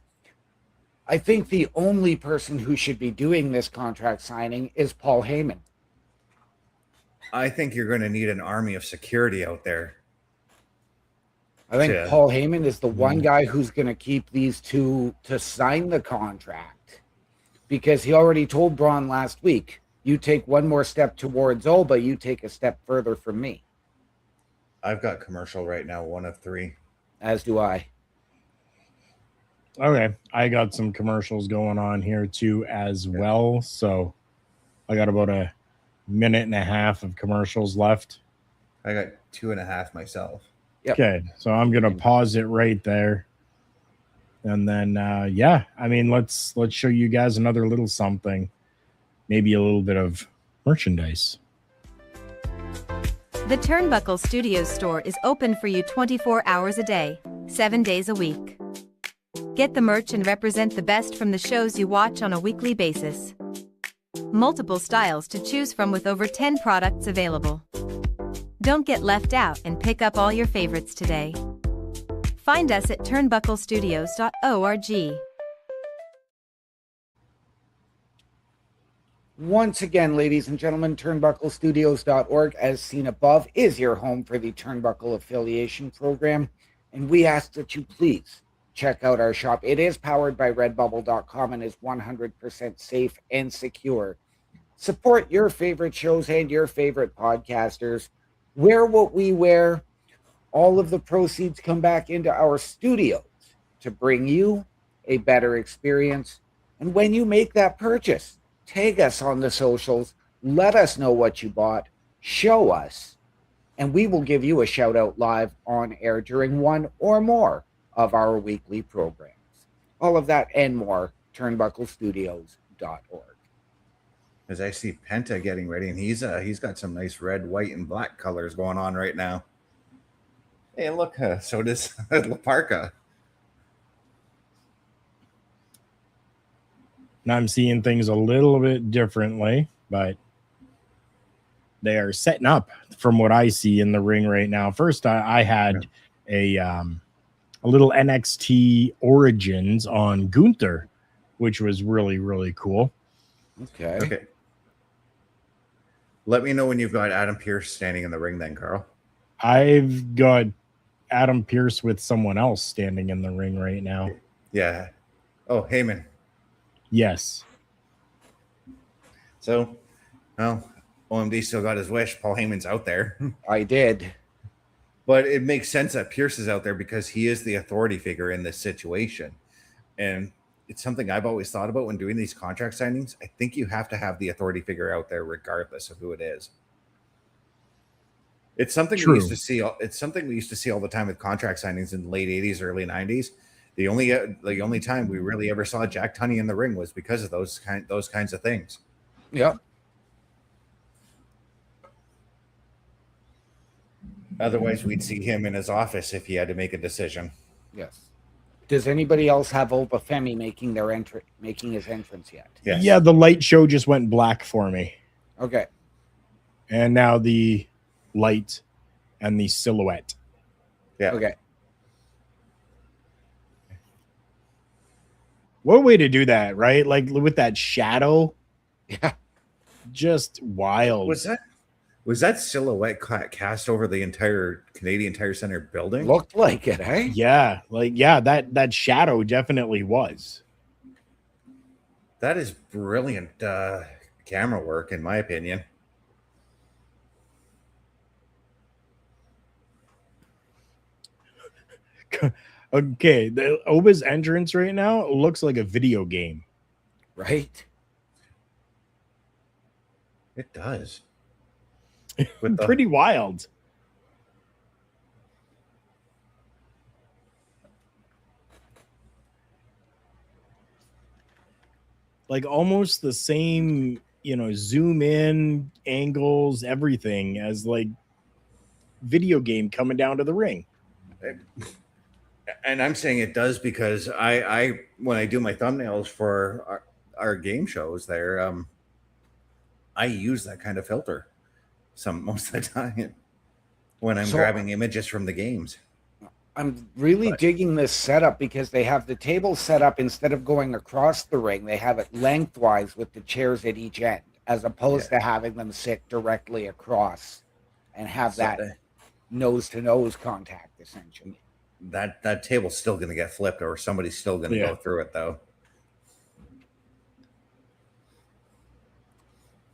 I think the only person who should be doing this contract signing is Paul Heyman. I think you're going to need an army of security out there. I think Paul Heyman is the one guy who's going to keep these two to sign the contract, because he already told Bron last week, you take one more step towards Olba, you take a step further from me. I've got commercial right now, 1 of 3. As do I. Okay. I got some commercials going on here too as well. So I got about a minute and a half of commercials left. I got 2.5 myself. Yep. Okay. So I'm going to pause it right there. And then, let's show you guys another little something. Maybe a little bit of merchandise. The Turnbuckle Studios store is open for you 24 hours a day, 7 days a week. Get the merch and represent the best from the shows you watch on a weekly basis. Multiple styles to choose from with over 10 products available. Don't get left out and pick up all your favorites today. Find us at turnbucklestudios.org. Once again, ladies and gentlemen, turnbucklestudios.org, as seen above, is your home for the Turnbuckle Affiliation Program. And we ask that you please check out our shop. It is powered by redbubble.com and is 100% safe and secure. Support your favorite shows and your favorite podcasters. Wear what we wear. All of the proceeds come back into our studios to bring you a better experience. And when you make that purchase, tag us on the socials, let us know what you bought, show us, and we will give you a shout out live on air during one or more of our weekly programs. All of that and more, turnbucklestudios.org. As I see Penta getting ready, and he's got some nice red, white, and black colors going on right now. Hey, look, so does Parka. And I'm seeing things a little bit differently, but they are setting up from what I see in the ring right now. First, I had a little NXT Origins on Gunther, which was really, really cool. Okay. Let me know when you've got Adam Pearce standing in the ring then, Carl. I've got Adam Pearce with someone else standing in the ring right now. Yeah. Oh, Heyman. Yes. So, well, OMD still got his wish. Paul Heyman's out there. I did. But it makes sense that Pearce is out there because he is the authority figure in this situation. And it's something I've always thought about when doing these contract signings. I think you have to have the authority figure out there regardless of who it is. It's something we used to see. It's something we used to see all the time with contract signings in the late 80s, early 90s. The only time we really ever saw Jack Tunney in the ring was because of those kinds of things. Yep. Otherwise, we'd see him in his office if he had to make a decision. Yes. Does anybody else have Oba Femi making his entrance yet? Yes. Yeah, the light show just went black for me. Okay. And now the light and the silhouette. Yeah. Okay. What a way to do that, right? Like with that shadow. Yeah. Just wild. Was that silhouette cast over the entire Canadian Tire Center building? Looked like it, eh? Yeah, that shadow definitely was. That is brilliant camera work, in my opinion. Okay, the Oba's entrance right now looks like a video game. Right? It does. Pretty wild. Like almost the same, zoom in angles, everything as like video game coming down to the ring. And I'm saying it does because I when I do my thumbnails for our game shows there, I use that kind of filter most of the time when I'm grabbing images from the games. I'm really digging this setup because they have the table set up instead of going across the ring, they have it lengthwise with the chairs at each end, as opposed to having them sit directly across and have that nose-to-nose contact, essentially. That table's still going to get flipped, or somebody's still going to go through it, though.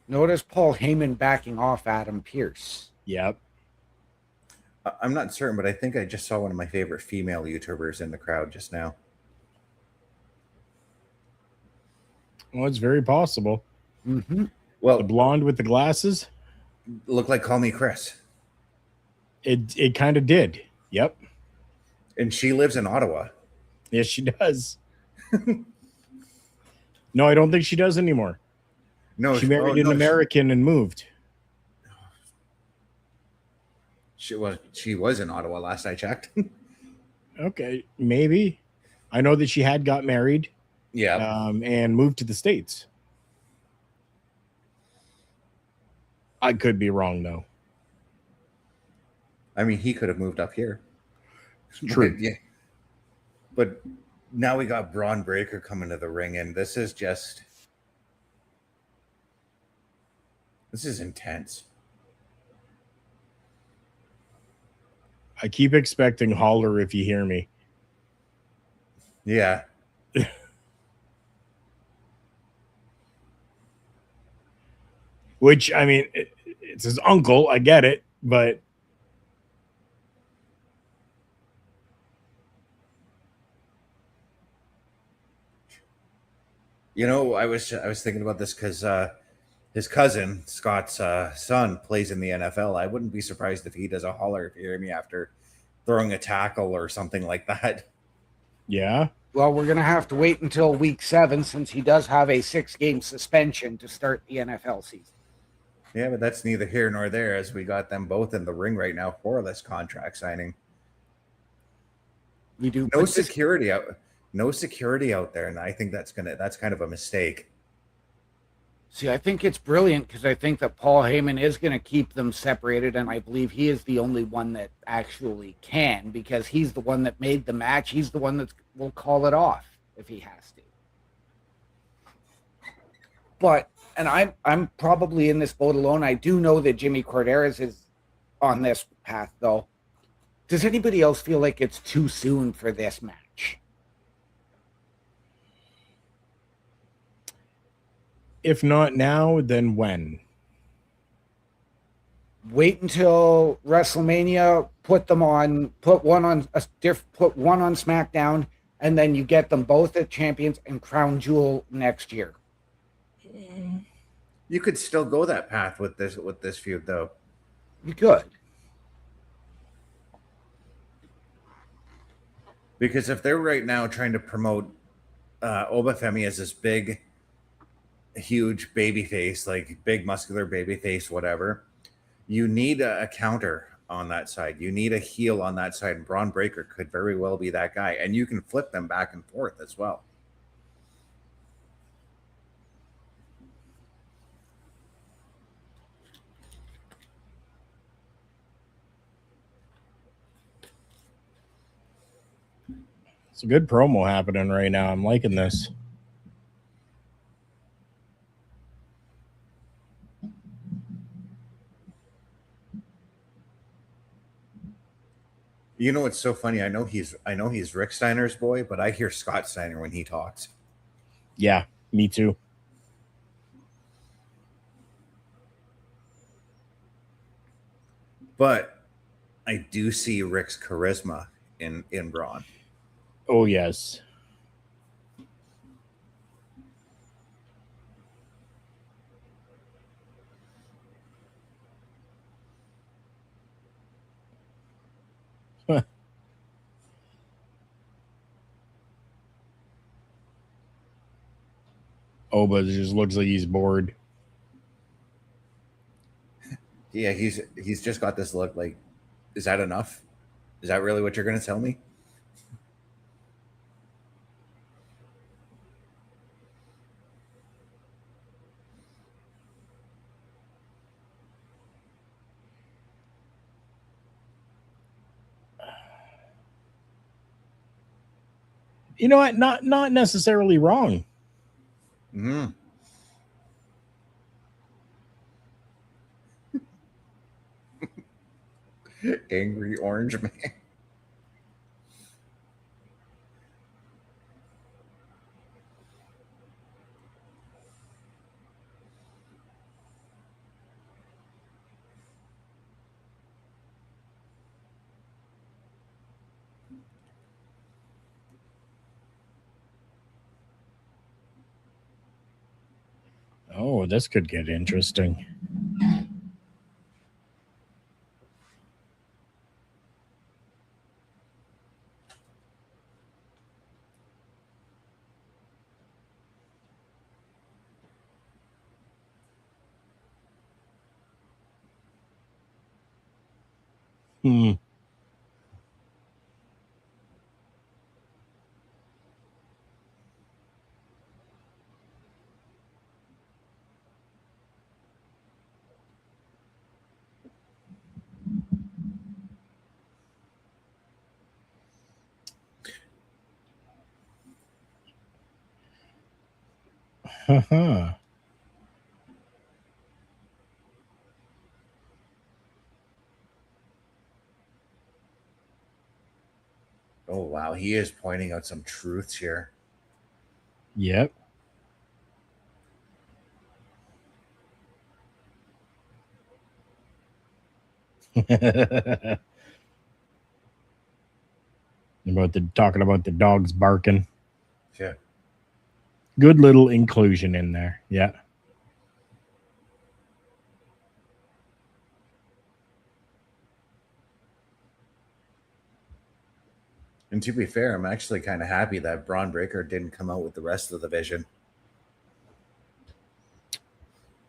Notice Paul Heyman backing off Adam Pearce. Yep. I'm not certain, but I think I just saw one of my favorite female YouTubers in the crowd just now. Well, it's very possible. Mm-hmm. Well, the blonde with the glasses looked like Call Me Chris. It kind of did. Yep. And she lives in Ottawa. Yes, she does. No, I don't think she does anymore. No, she married an American and moved. She was in Ottawa last I checked. Okay, maybe. I know that she had got married. Yeah. And moved to the States. I could be wrong though. I mean, he could have moved up here. True. Yeah. But now we got Bron Breakker coming to the ring, and this is intense. I keep expecting holler if you hear me. Yeah. Which, I mean, it's his uncle. I get it, but I was thinking about this because his cousin Scott's son plays in the NFL. I wouldn't be surprised if he does a holler if you hear me after throwing a tackle or something like that. Yeah. Well, we're going to have to wait until week 7 since he does have a 6-game suspension to start the NFL season. Yeah, but that's neither here nor there, as we got them both in the ring right now for this contract signing. We do No security out there, and I think that's kind of a mistake. See, I think it's brilliant because I think that Paul Heyman is going to keep them separated, and I believe he is the only one that actually can, because he's the one that made the match. He's the one that will call it off if he has to. But, and I'm probably in this boat alone. I do know that Jimmy Corderas is on this path, though. Does anybody else feel like it's too soon for this match? If not now, then when? Wait until WrestleMania, put one on SmackDown, and then you get them both as champions and Crown Jewel next year. You could still go that path with this feud, though. You could. Because if they're right now trying to promote Femi as this big, huge baby face, like big muscular baby face, whatever, you need a counter on that side. You need a heel on that side, and Braun Breaker could very well be that guy. And you can flip them back and forth as well. It's a good promo happening right now. I'm liking this. You know, it's so funny. I know he's Rick Steiner's boy, but I hear Scott Steiner when he talks. Yeah, me too. But I do see Rick's charisma in Braun. Oh, yes. Oh, but it just looks like he's bored. Yeah, he's just got this look like, is that enough? Is that really what you're going to tell me? You know what? Not necessarily wrong. Mm. Angry orange man. Oh, this could get interesting. Hmm. Huh. Oh, wow. He is pointing out some truths here. Yep. Talking about the dogs barking. Yeah. Good little inclusion in there. Yeah. And to be fair, I'm actually kind of happy that Braun Breaker didn't come out with the rest of the division.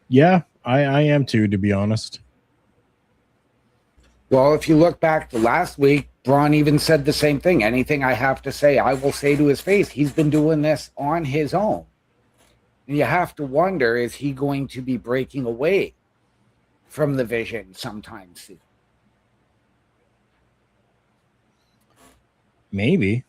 Yeah, I am too, to be honest. Well, if you look back to last week, Braun even said the same thing. Anything I have to say, I will say to his face. He's been doing this on his own. And you have to wonder, is he going to be breaking away from the vision sometime soon? Maybe.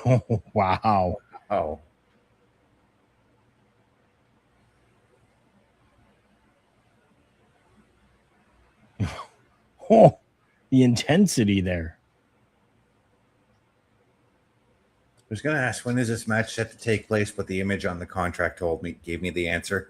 Oh, wow. Oh. Oh, the intensity there. I was going to ask, when is this match set to take place? But the image on the contract gave me the answer.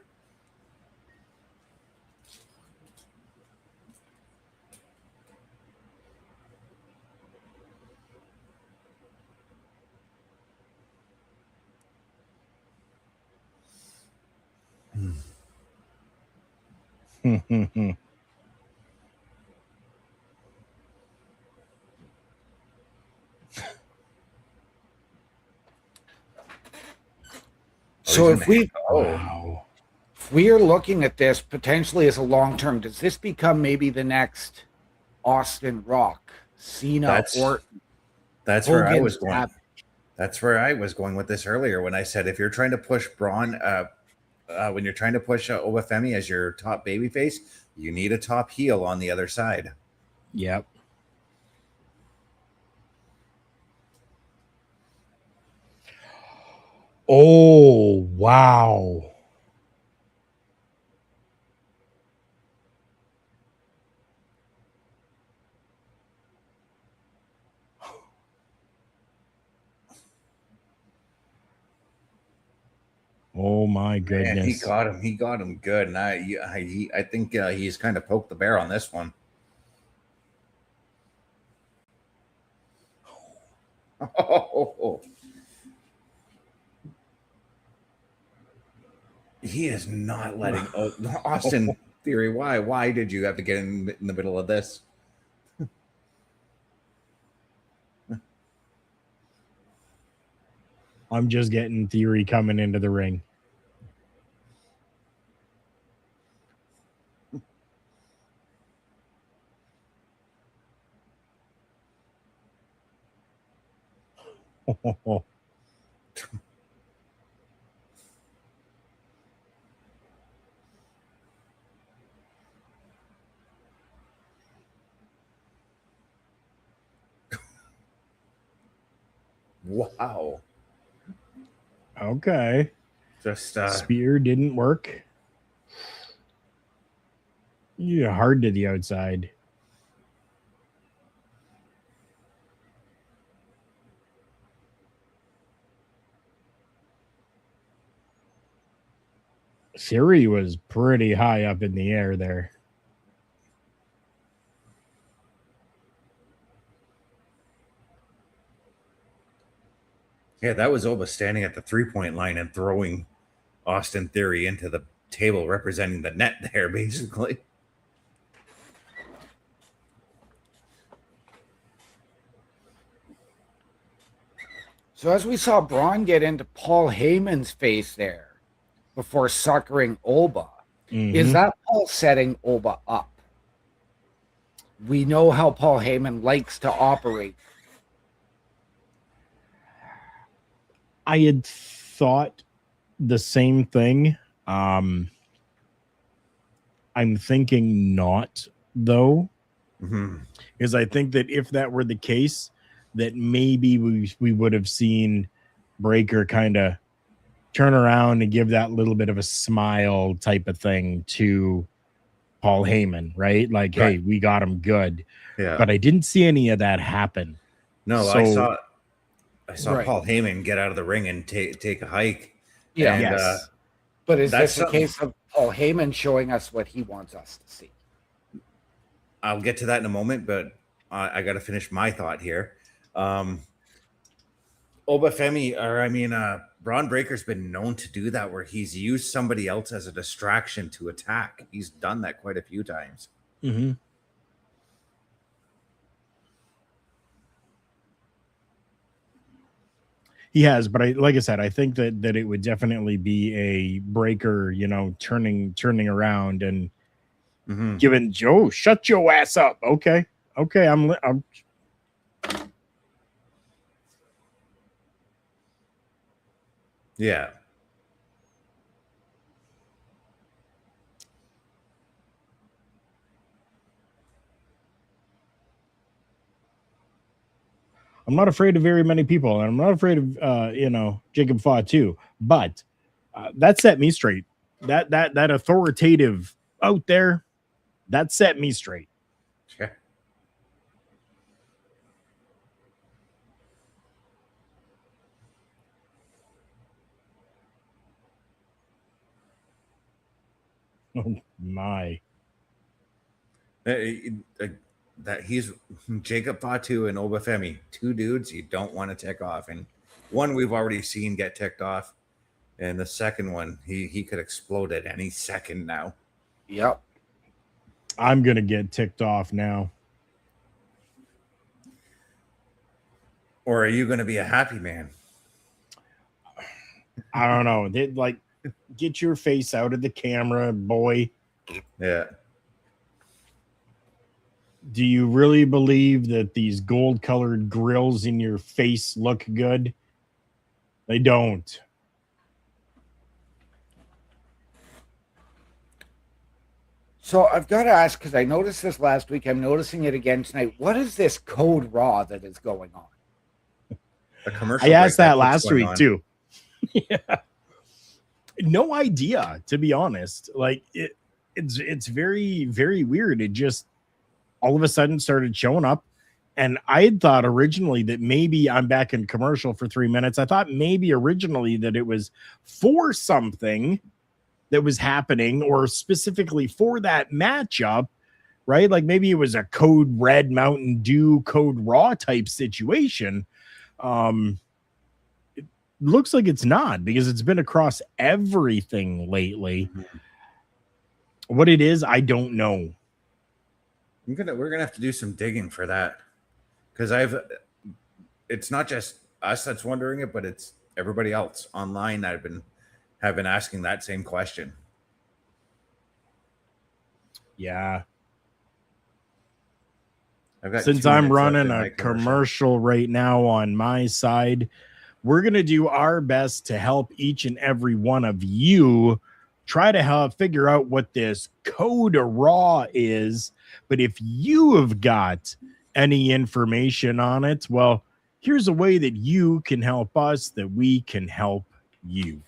So if we are looking at this potentially as a long-term, does this become maybe the next Austin Rock, Cena, Orton? That's where I was going. That's where I was going with this earlier when I said if you're trying to push Braun, when you're trying to push Femi as your top babyface, you need a top heel on the other side. Yep. Oh, wow. Oh my goodness! Man, he got him. He got him good, and I think he's kind of poked the bear on this one. Oh, he is not letting Austin Theory. Why did you have to get in the middle of this? I'm just getting Theory coming into the ring. Oh. Wow. Okay. Just spear didn't work. Yeah, hard to the outside. Theory was pretty high up in the air there. Yeah, that was Oba standing at the 3-point line and throwing Austin Theory into the table, representing the net there, basically. So as we saw Braun get into Paul Heyman's face there before suckering Oba, is that Paul setting Oba up? We know how Paul Heyman likes to operate. I had thought the same thing. I'm thinking not, though, because I think that if that were the case, that maybe we would have seen Breaker kind of turn around and give that little bit of a smile type of thing to Paul Heyman, right? Like, hey, we got him good. Yeah. But I didn't see any of that happen. No, I saw I saw Right. Paul Heyman get out of the ring and take a hike. Yeah. And, Yes. But is that's this a case of Paul Heyman showing us what he wants us to see? I'll get to that in a moment, but I got to finish my thought here. Braun Breaker's been known to do that, where he's used somebody else as a distraction to attack. He's done that quite a few times. Mm-hmm. He has, but like I said, I think that it would definitely be a Breaker, turning around and giving Joe, shut your ass up. Okay, I'm Yeah. I'm not afraid of very many people, and I'm not afraid of Jacob Fatu, but that set me straight. That authoritative out there, that set me straight. Okay. Oh my. That he's Jacob Fatu and Obafemi, two dudes you don't want to tick off. And one we've already seen get ticked off. And the second one, he could explode at any second now. Yep. I'm going to get ticked off now. Or are you going to be a happy man? I don't know. Get your face out of the camera, boy. Yeah. Do you really believe that these gold-colored grills in your face look good? They don't. So I've got to ask, because I noticed this last week, I'm noticing it again tonight. What is this code raw that is going on? A commercial. I asked that last week too. Yeah. No idea, to be honest. It's very, very weird. It just all of a sudden started showing up. And I had thought originally that maybe I'm back in commercial for 3 minutes. I thought maybe originally that it was for something that was happening, or specifically for that matchup, right? Like maybe it was a Code Red Mountain Dew Code Raw type situation. It looks like it's not, because it's been across everything lately. What it is, I don't know. We're gonna have to do some digging for that, because it's not just us that's wondering it, but it's everybody else online that have been asking that same question. Yeah. Since I'm running a commercial right now on my side, we're going to do our best to help each and every one of you try to figure out what this code raw is. But if you have got any information on it, well, here's a way that you can help us, that we can help you.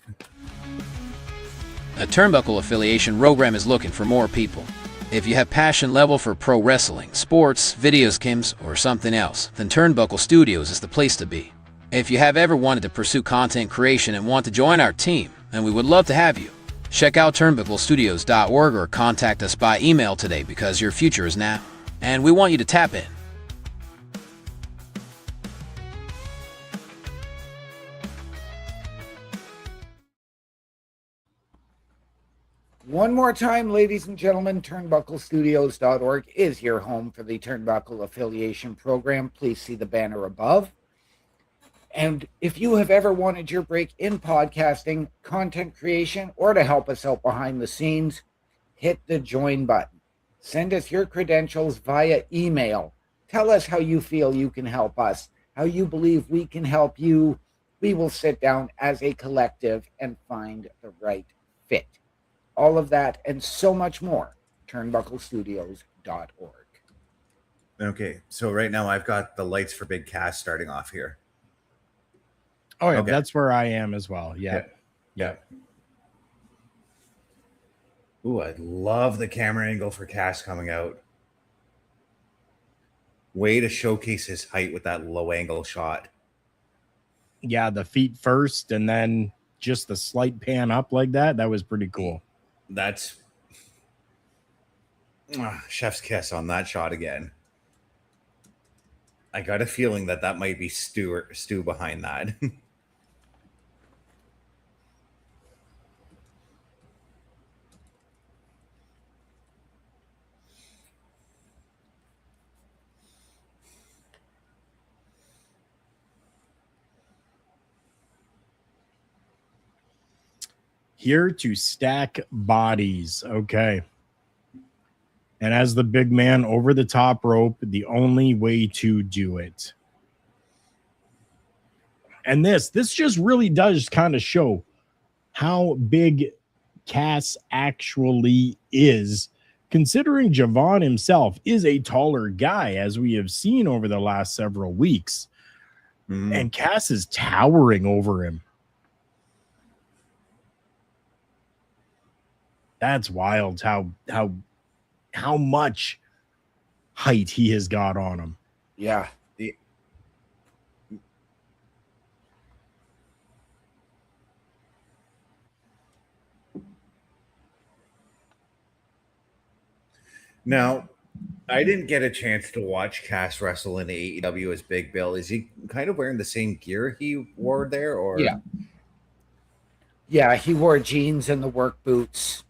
A Turnbuckle affiliation program is looking for more people. If you have passion level for pro wrestling, sports, video games, or something else, then Turnbuckle Studios is the place to be. If you have ever wanted to pursue content creation and want to join our team, then we would love to have you. Check out turnbucklestudios.org or contact us by email today, because your future is now, and we want you to tap in. One more time, ladies and gentlemen, turnbucklestudios.org is your home for the Turnbuckle Affiliation Program. Please see the banner above. And if you have ever wanted your break in podcasting, content creation, or to help us out behind the scenes, hit the join button. Send us your credentials via email. Tell us how you feel you can help us, how you believe we can help you. We will sit down as a collective and find the right fit. All of that and so much more, turnbucklestudios.org. Okay, so right now I've got the lights for Big Cass starting off here. Oh, yeah, Okay. That's where I am as well. Yeah. Ooh, I love the camera angle for Cass coming out. Way to showcase his height with that low angle shot. Yeah, the feet first and then just the slight pan up like that. That was pretty cool. That's chef's kiss on that shot again. I got a feeling that might be Stu behind that. Here to stack bodies. Okay. And as the big man over the top rope, the only way to do it. And this just really does kind of show how big Cass actually is, considering Javon himself is a taller guy, as we have seen over the last several weeks. And Cass is towering over him. That's wild how much height he has got on him. Yeah. Now, I didn't get a chance to watch Cass wrestle in the AEW as Big Bill. Is he kind of wearing the same gear he wore there? Or Yeah. Yeah, he wore jeans and the work boots.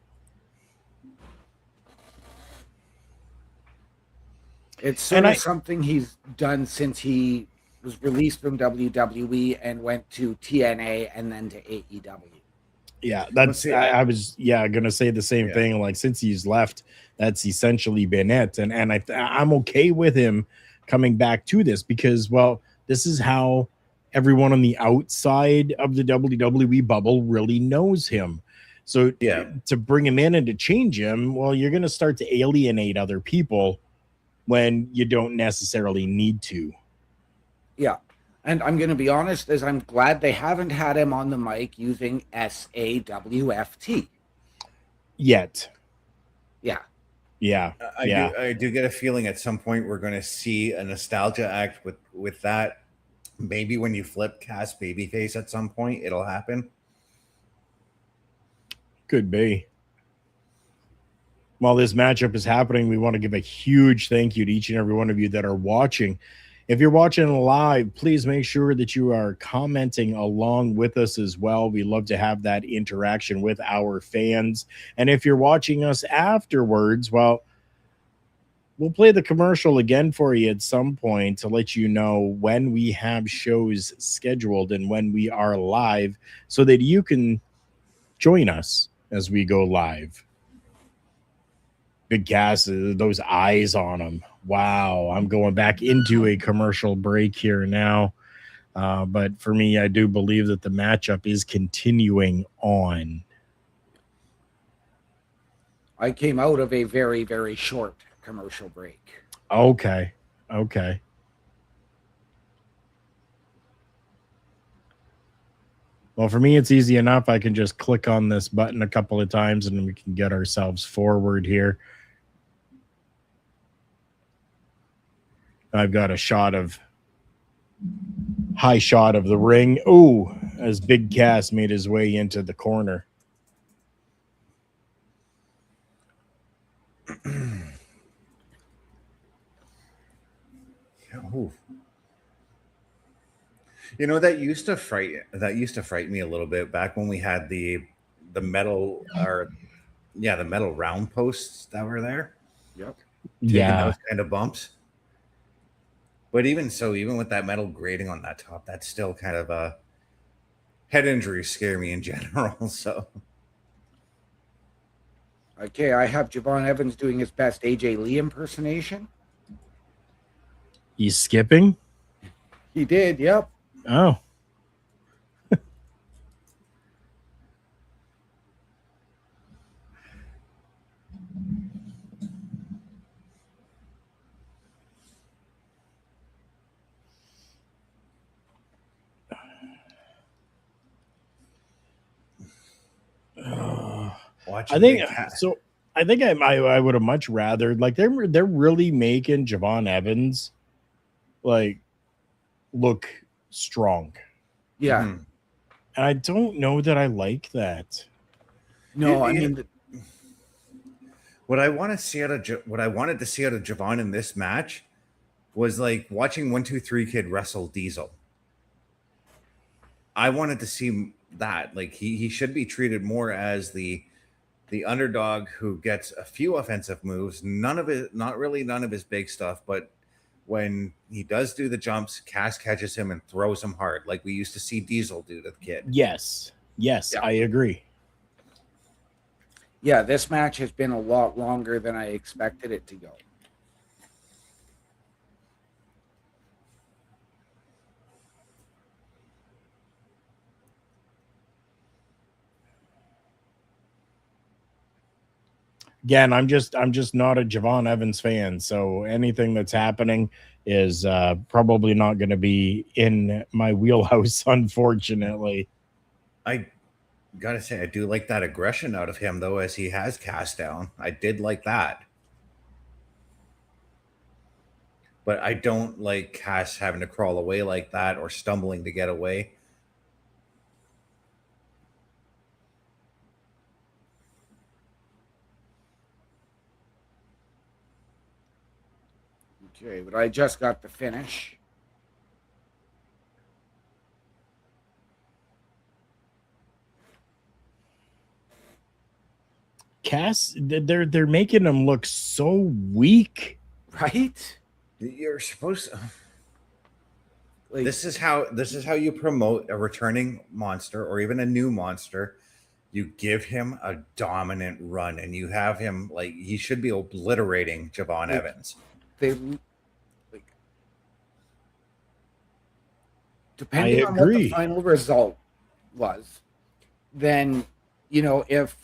It's sort of something he's done since he was released from WWE and went to TNA and then to AEW. Yeah, that's I was gonna say the same thing. Like, since he's left, that's essentially been it. And I'm okay with him coming back to this because, well, this is how everyone on the outside of the WWE bubble really knows him. So to bring him in and to change him, well, you're gonna start to alienate other people when you don't necessarily need to. Yeah. And I'm going to be honest, as I'm glad they haven't had him on the mic using SAWFT. Yet. Yeah. Yeah. I do get a feeling at some point we're going to see a nostalgia act with that. Maybe when you flip Cass babyface at some point, it'll happen. Could be. While this matchup is happening, we want to give a huge thank you to each and every one of you that are watching. If you're watching live, please make sure that you are commenting along with us as well. We love to have that interaction with our fans. And if you're watching us afterwards, well, we'll play the commercial again for you at some point to let you know when we have shows scheduled and when we are live so that you can join us as we go live. Big Cass, those eyes on him. Wow, I'm going back into a commercial break here now. But for me, I do believe that the matchup is continuing on. I came out of a very, very short commercial break. Okay. Well, for me, it's easy enough. I can just click on this button a couple of times and we can get ourselves forward here. I've got a high shot of the ring. Ooh, as Big Cass made his way into the corner. You know, that used to frighten me a little bit back when we had the metal the metal round posts that were there. Yep. Yeah, those kind of bumps. But even so, even with that metal grating on that top, that's still kind of a head injuries scare me in general. So okay, I have Javon Evans doing his best AJ Lee impersonation. He's skipping? He did, yep. Oh. I think I would have much rather, like, they're really making Javon Evans like look strong. Yeah. Mhm. And I don't know that I like that. No, I mean, what I want to see out of what I wanted to see out of Javon in this match was like watching 1-2-3 Kid wrestle Diesel. I wanted to see that. Like he should be treated more as the underdog who gets a few offensive moves, none of his big stuff, but when he does do the jumps, Cass catches him and throws him hard, like we used to see Diesel do to the Kid. Yes, Yeah. I agree. Yeah, this match has been a lot longer than I expected it to go. Again, I'm just not a Javon Evans fan, so anything that's happening is probably not going to be in my wheelhouse, unfortunately. I gotta say, I do like that aggression out of him, though, as he has cast down. I did like that. But I don't like Cass having to crawl away like that or stumbling to get away. Okay, but I just got the finish. Cass, they're making him look so weak. Right? You're supposed to... Like, this is how you promote a returning monster or even a new monster. You give him a dominant run and you have him like he should be obliterating Javon Evans. Depending on what the final result was, then, you know, if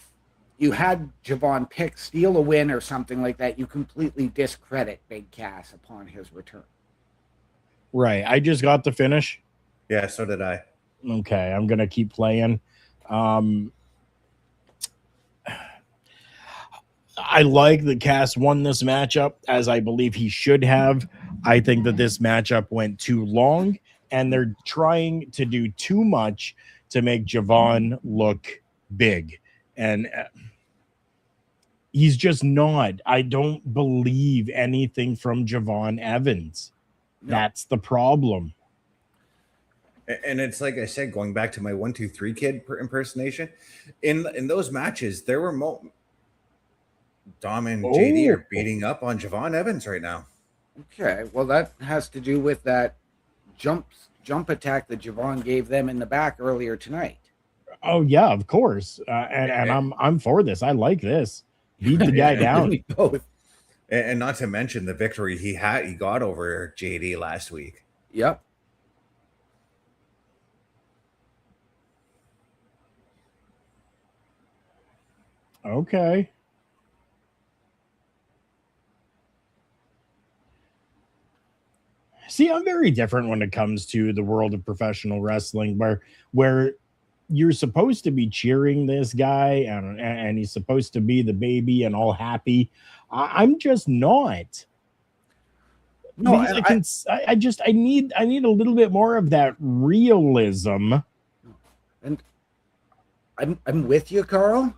you had Javon steal a win or something like that, you completely discredit Big Cass upon his return. Right. I just got the finish. Yeah, so did I. Okay, I'm going to keep playing. I like that Cass won this matchup, as I believe he should have. I think that this matchup went too long, and they're trying to do too much to make Javon look big. And he's just not. I don't believe anything from Javon Evans. No. That's the problem. And it's like I said, going back to my 1-2-3 Kid impersonation, in those matches, there were Dom and JD are beating up on Javon Evans right now. Okay, well, that has to do with that jump attack that Javon gave them in the back earlier tonight. Oh yeah, of course. And I'm for this. I like this. Beat the guy down. Both. And not to mention the victory he got over JD last week. Yep. Okay. See, I'm very different when it comes to the world of professional wrestling, where you're supposed to be cheering this guy and he's supposed to be the baby and all happy. I'm just not. No, I need a little bit more of that realism. And I'm with you, Carl.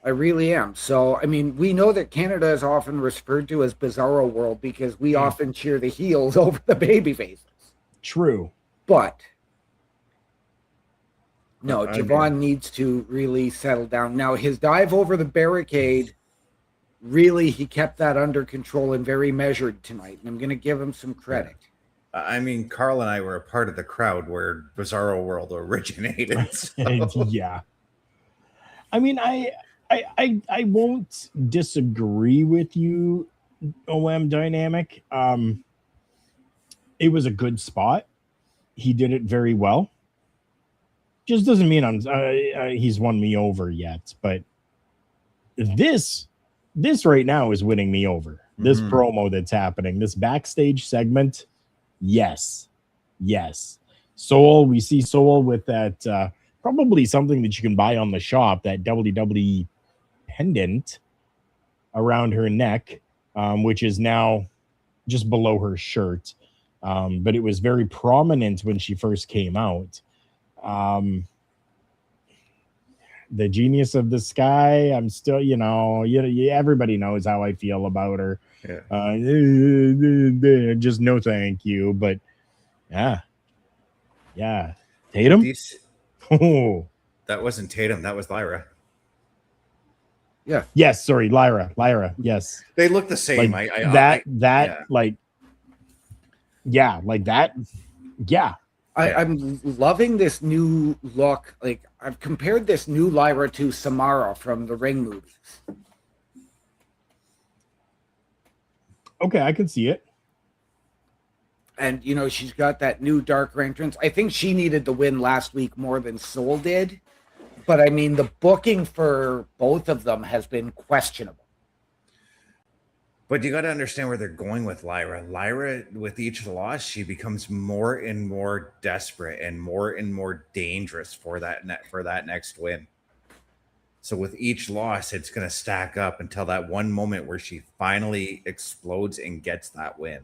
I really am. So, I mean, we know that Canada is often referred to as Bizarro World because we often cheer the heels over the baby faces. True. But no, Javon needs to really settle down. Now, his dive over the barricade, really, he kept that under control and very measured tonight. And I'm going to give him some credit. I mean, Carl and I were a part of the crowd where Bizarro World originated. So. Yeah. I mean, I won't disagree with you, OM Dynamic. It was a good spot. He did it very well. Just doesn't mean he's won me over yet, but this right now is winning me over. This promo that's happening, this backstage segment, yes. Soul, we see Soul with that probably something that you can buy on the shop, that WWE pendant around her neck, which is now just below her shirt. but it was very prominent when she first came out. The Genius of the Sky, I'm still, everybody knows how I feel about her. Yeah. Just no thank you. But yeah. Tatum? Oh. That wasn't Tatum. That was Lyra. Yeah. Yes, sorry, Lyra. Yes. They look the same. Like Yeah. Yeah. I'm loving this new look. Like, I've compared this new Lyra to Samara from the Ring movies. Okay, I can see it. And, she's got that new darker entrance. I think she needed the win last week more than Soul did. But, I mean, the booking for both of them has been questionable. But you got to understand where they're going with Lyra. Lyra, with each loss, she becomes more and more desperate and more dangerous for that next win. So with each loss, it's going to stack up until that one moment where she finally explodes and gets that win.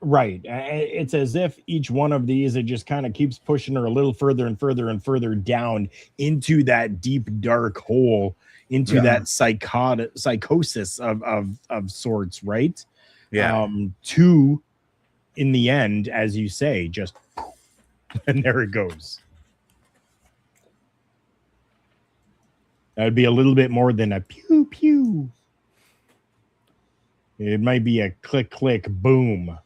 Right. It's as if each one of these, it just kind of keeps pushing her a little further and further and further down into that deep, dark hole, into that psychosis of sorts, right? Yeah. To, in the end, as you say, just, and there it goes. That would be a little bit more than a pew, pew. It might be a click, click, boom.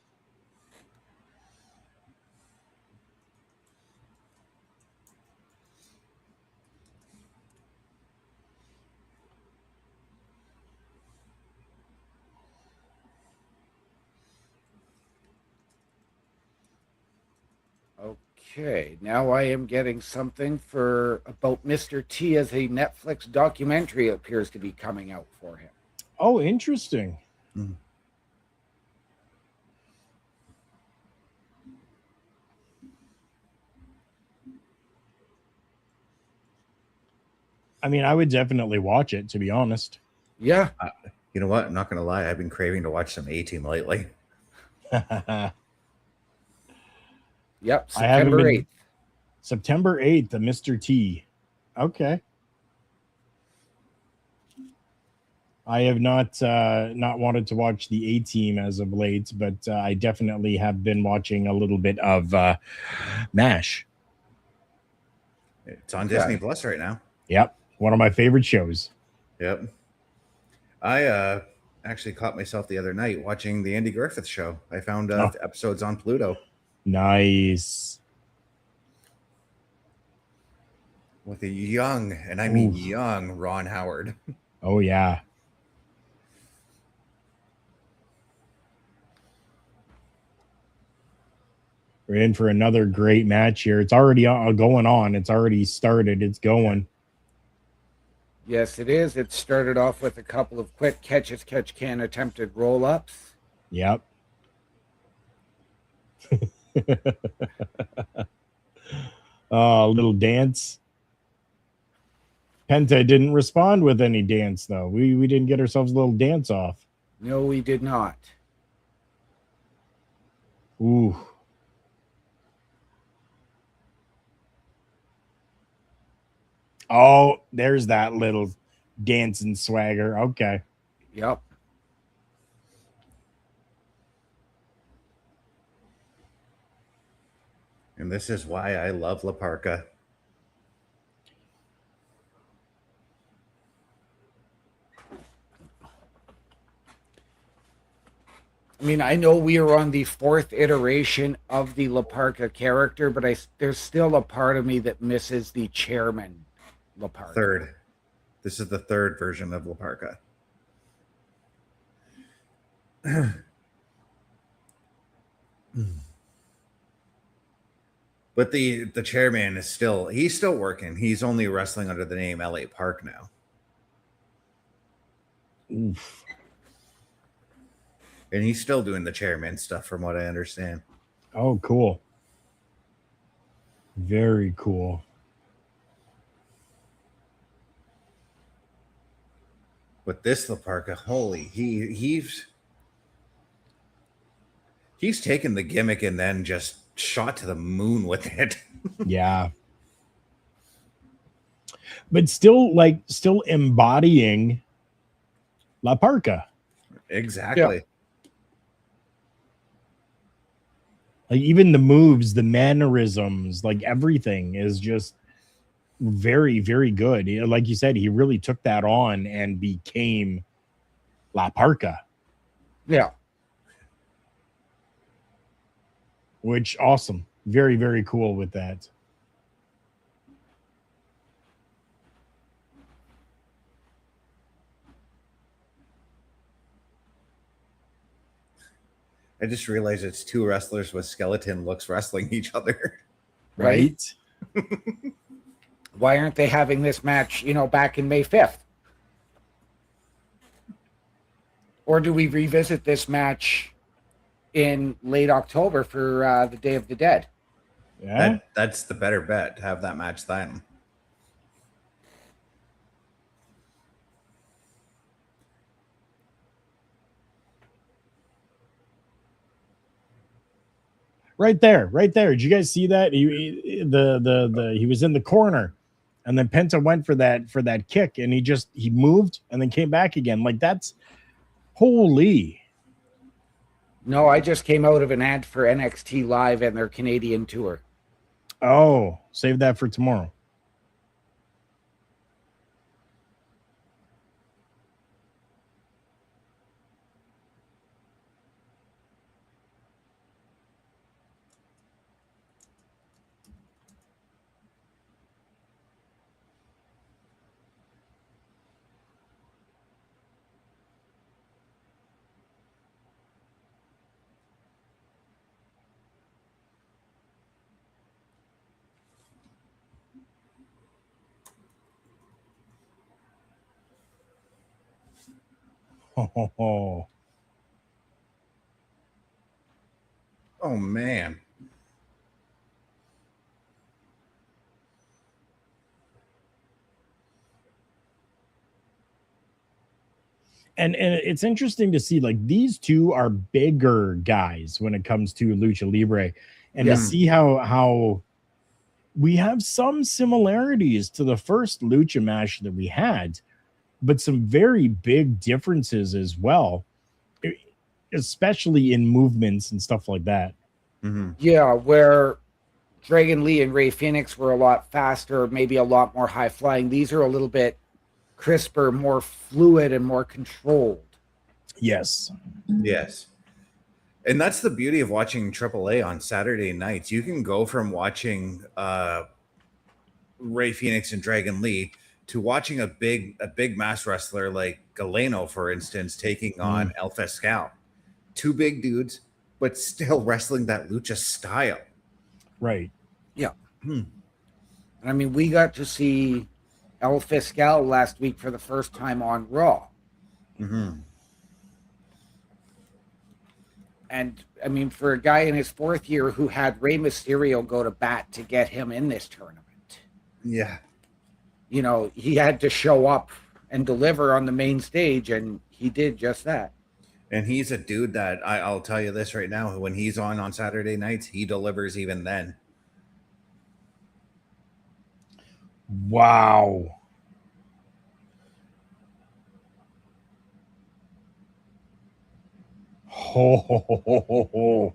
Okay, now I am getting something about Mr. T as a Netflix documentary appears to be coming out for him. Oh, interesting. Mm. I mean, I would definitely watch it, to be honest. Yeah. You know what? I'm not going to lie. I've been craving to watch some A-Team lately. Yep, September 8th. September 8th, the Mr. T. Okay. I have not wanted to watch the A-Team as of late, but I definitely have been watching a little bit of MASH. It's on Disney Plus right now. Yep. One of my favorite shows. Yep. I actually caught myself the other night watching the Andy Griffith Show. I found episodes on Pluto. Nice. With a young, and I mean young, Ron Howard. Oh, yeah. We're in for another great match here. It's already going on. It's already started. It's going. Yes, it is. It started off with a couple of quick catch-can attempted roll-ups. Yep. A little dance. Penta didn't respond with any dance, though. We didn't get ourselves a little dance off. No, we did not. Ooh. Oh, there's that little dancing swagger. Okay. Yep. And this is why I love La Parka. I mean, I know we are on the 4th iteration of the La Parka character, but there's still a part of me that misses the chairman La Parka. 3rd. This is the 3rd version of La Parka. But the chairman is he's still working. He's only wrestling under the name LA Park now. Oof. And he's still doing the chairman stuff from what I understand. Oh, cool. Very cool. But this La Parka, holy, He's taken the gimmick and then just shot to the moon with it. Yeah. But still embodying La Parka. Exactly. Yeah. Like even the moves, the mannerisms, like everything is just very, very good. Like you said, he really took that on and became La Parka. Yeah. Which awesome. Very, very cool with that. I just realized it's two wrestlers with skeleton looks wrestling each other. Right? Why aren't they having this match, back in May 5th? Or do we revisit this match in late October for the Day of the Dead? Yeah. That's the better bet to have that match then. Right there. Did you guys see that? He was in the corner, and then Penta went for that kick, and he moved and then came back again. Like that's holy. No, I just came out of an ad for NXT Live and their Canadian tour. Oh, save that for tomorrow. Oh man. And it's interesting to see, like, these two are bigger guys when it comes to lucha libre, and to see how we have some similarities to the first lucha match that we had, but some very big differences as well, especially in movements and stuff like that. Mm-hmm. Yeah, where Dragon Lee and Rey Fenix were a lot faster, maybe a lot more high flying. These are a little bit crisper, more fluid, and more controlled. Yes. And that's the beauty of watching AAA on Saturday nights. You can go from watching Rey Fenix and Dragon Lee to watching a big mass wrestler like Galeno, for instance, taking on El Fiscal. Two big dudes, but still wrestling that lucha style. Right. Yeah. I mean, we got to see El Fiscal last week for the first time on Raw. Mm-hmm. And I mean, for a guy in his fourth year who had Rey Mysterio go to bat to get him in this tournament. Yeah. He had to show up and deliver on the main stage, and he did just that. And he's a dude that I'll tell you this right now. When he's on Saturday nights, he delivers even then. Wow. Ho.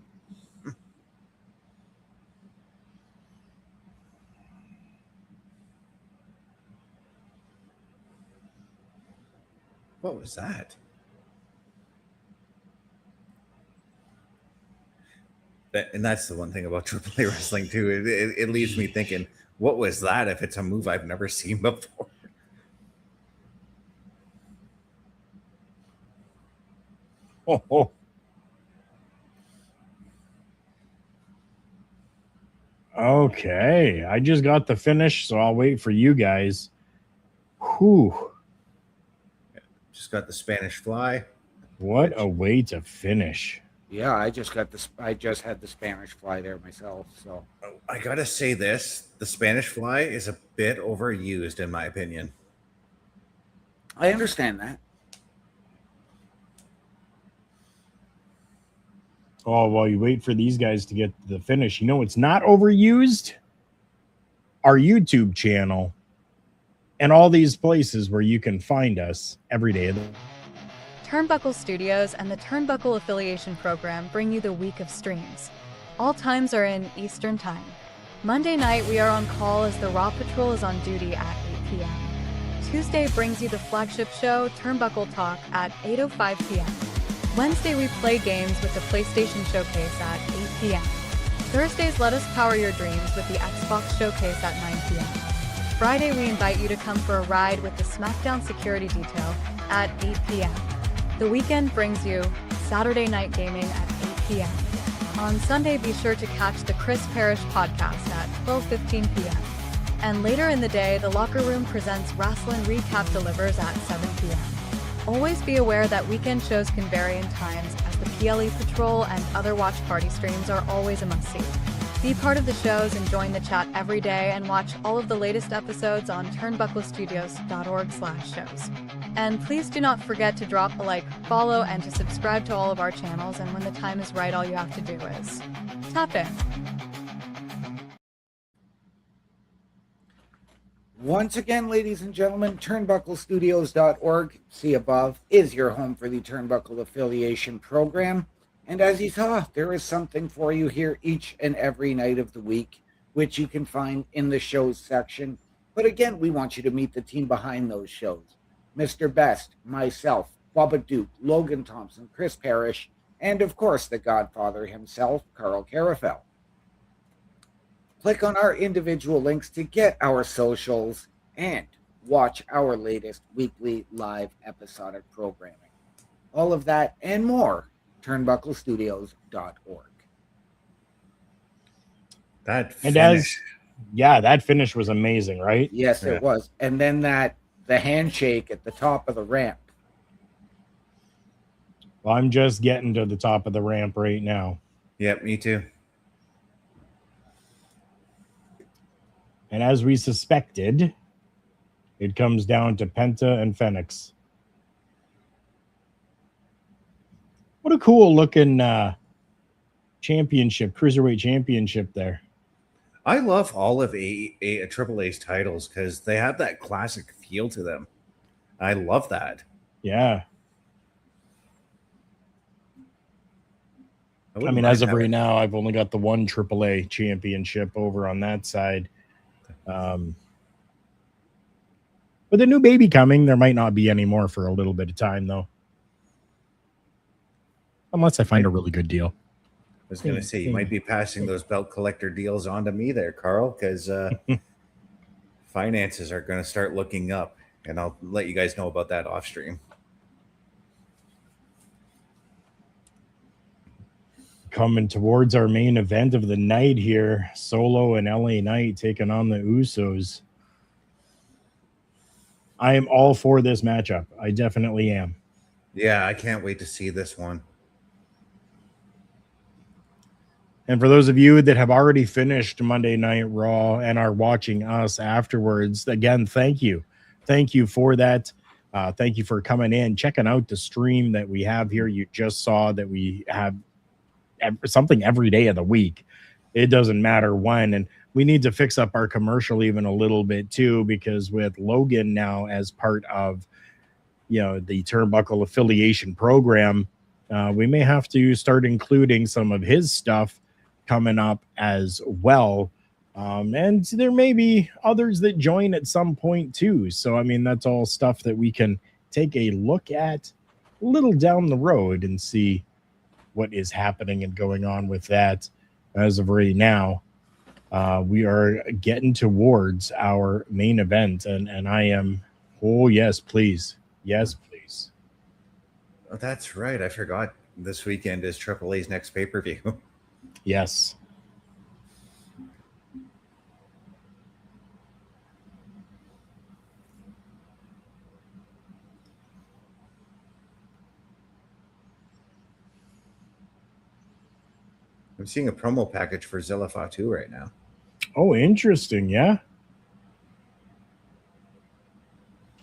What was that? And that's the one thing about AAA wrestling too. It leaves me thinking, what was that? If it's a move I've never seen before. Oh. Okay, I just got the finish, so I'll wait for you guys. Whew. Just got the Spanish fly. What a way to finish. Yeah, I just had the Spanish fly there myself. So I gotta say this: the Spanish fly is a bit overused, in my opinion. I understand that. Oh, while you wait for these guys to get to the finish, you know it's not overused? Our YouTube channel and all these places where you can find us every day of the Turnbuckle Studios and the Turnbuckle Affiliation Program bring you the week of streams. All times are in Eastern Time. Monday night, we are on call as the Raw Patrol is on duty at 8 p.m. Tuesday brings you the flagship show, Turnbuckle Talk, at 8:05 p.m. Wednesday, we play games with the PlayStation Showcase at 8 p.m. Thursdays, let us power your dreams with the Xbox Showcase at 9 p.m. Friday, we invite you to come for a ride with the SmackDown Security Detail at 8 p.m. The weekend brings you Saturday Night Gaming at 8 p.m. On Sunday, be sure to catch the Chris Parrish podcast at 12:15 p.m. And later in the day, the Locker Room presents Wrestling Recap delivers at 7 p.m. Always be aware that weekend shows can vary in times, as the PLE Patrol and other watch party streams are always a must-see. Be part of the shows and join the chat every day and watch all of the latest episodes on turnbucklestudios.org/shows. And please do not forget to drop a like, follow, and to subscribe to all of our channels, and when the time is right, all you have to do is tap in. Once again, ladies and gentlemen, turnbucklestudios.org, see above, is your home for the Turnbuckle Affiliation Program. And as you saw, there is something for you here each and every night of the week, which you can find in the shows section. But again, we want you to meet the team behind those shows. Mr. Best, myself, Bubba Duke, Logan Thompson, Chris Parrish, and of course, the Godfather himself, Carl Carafel. Click on our individual links to get our socials and watch our latest weekly live episodic programming. All of that and more, turnbucklestudios.org. That finish. That finish was amazing, right? Yes, it was. And then the handshake at the top of the ramp. Well, I'm just getting to the top of the ramp right now. Yep, me too. And as we suspected, it comes down to Penta and Fenix. What a cool looking championship, cruiserweight championship there. I love all of Triple A's titles because they have that classic feel to them. I love that. Yeah. I mean, as of right now, I've only got the one AAA championship over on that side. With the new baby coming, there might not be any more for a little bit of time, though. Unless I find a really good deal. I was going to say, you might be passing those belt collector deals on to me there, Carl, because finances are going to start looking up, and I'll let you guys know about that off stream. Coming towards our main event of the night here, Solo and LA Knight taking on the Usos. I am all for this matchup. I definitely am. Yeah, I can't wait to see this one. And for those of you that have already finished Monday Night Raw and are watching us afterwards, again, thank you. Thank you for that. Thank you for coming in, checking out the stream that we have here. You just saw that we have something every day of the week. It doesn't matter when. And we need to fix up our commercial even a little bit too, because with Logan now as part of, the Turnbuckle Affiliation Program, we may have to start including some of his stuff coming up as well. And there may be others that join at some point too. So, I mean, that's all stuff that we can take a look at a little down the road and see what is happening and going on with that. As of right now, we are getting towards our main event, and I am, oh, yes, please. Yes, please. Oh, that's right. I forgot this weekend is Triple A's next pay-per-view. Yes. I'm seeing a promo package for Zilla Fatu right now. Oh, interesting. Yeah.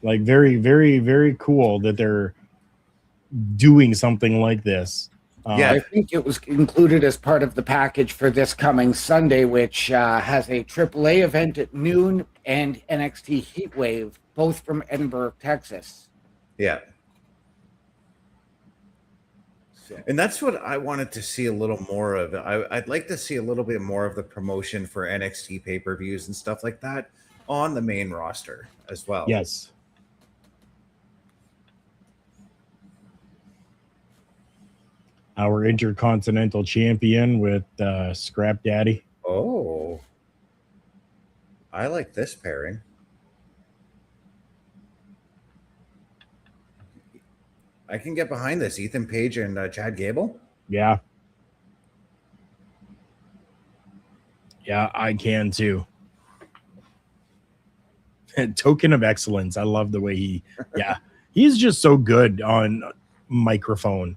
Like very, very, very cool that they're doing something like this. I think it was included as part of the package for this coming Sunday, which has a AAA event at noon and NXT Heatwave, both from Edinburgh, Texas. Yeah. And that's what I wanted to see a little more of. I'd like to see a little bit more of the promotion for NXT pay-per-views and stuff like that on the main roster as well. Yes. Our Intercontinental Champion with Scrap Daddy. Oh. I like this pairing. I can get behind this. Ethan Page and Chad Gable. Yeah. Yeah, I can too. Token of excellence. I love the way he's just so good on microphone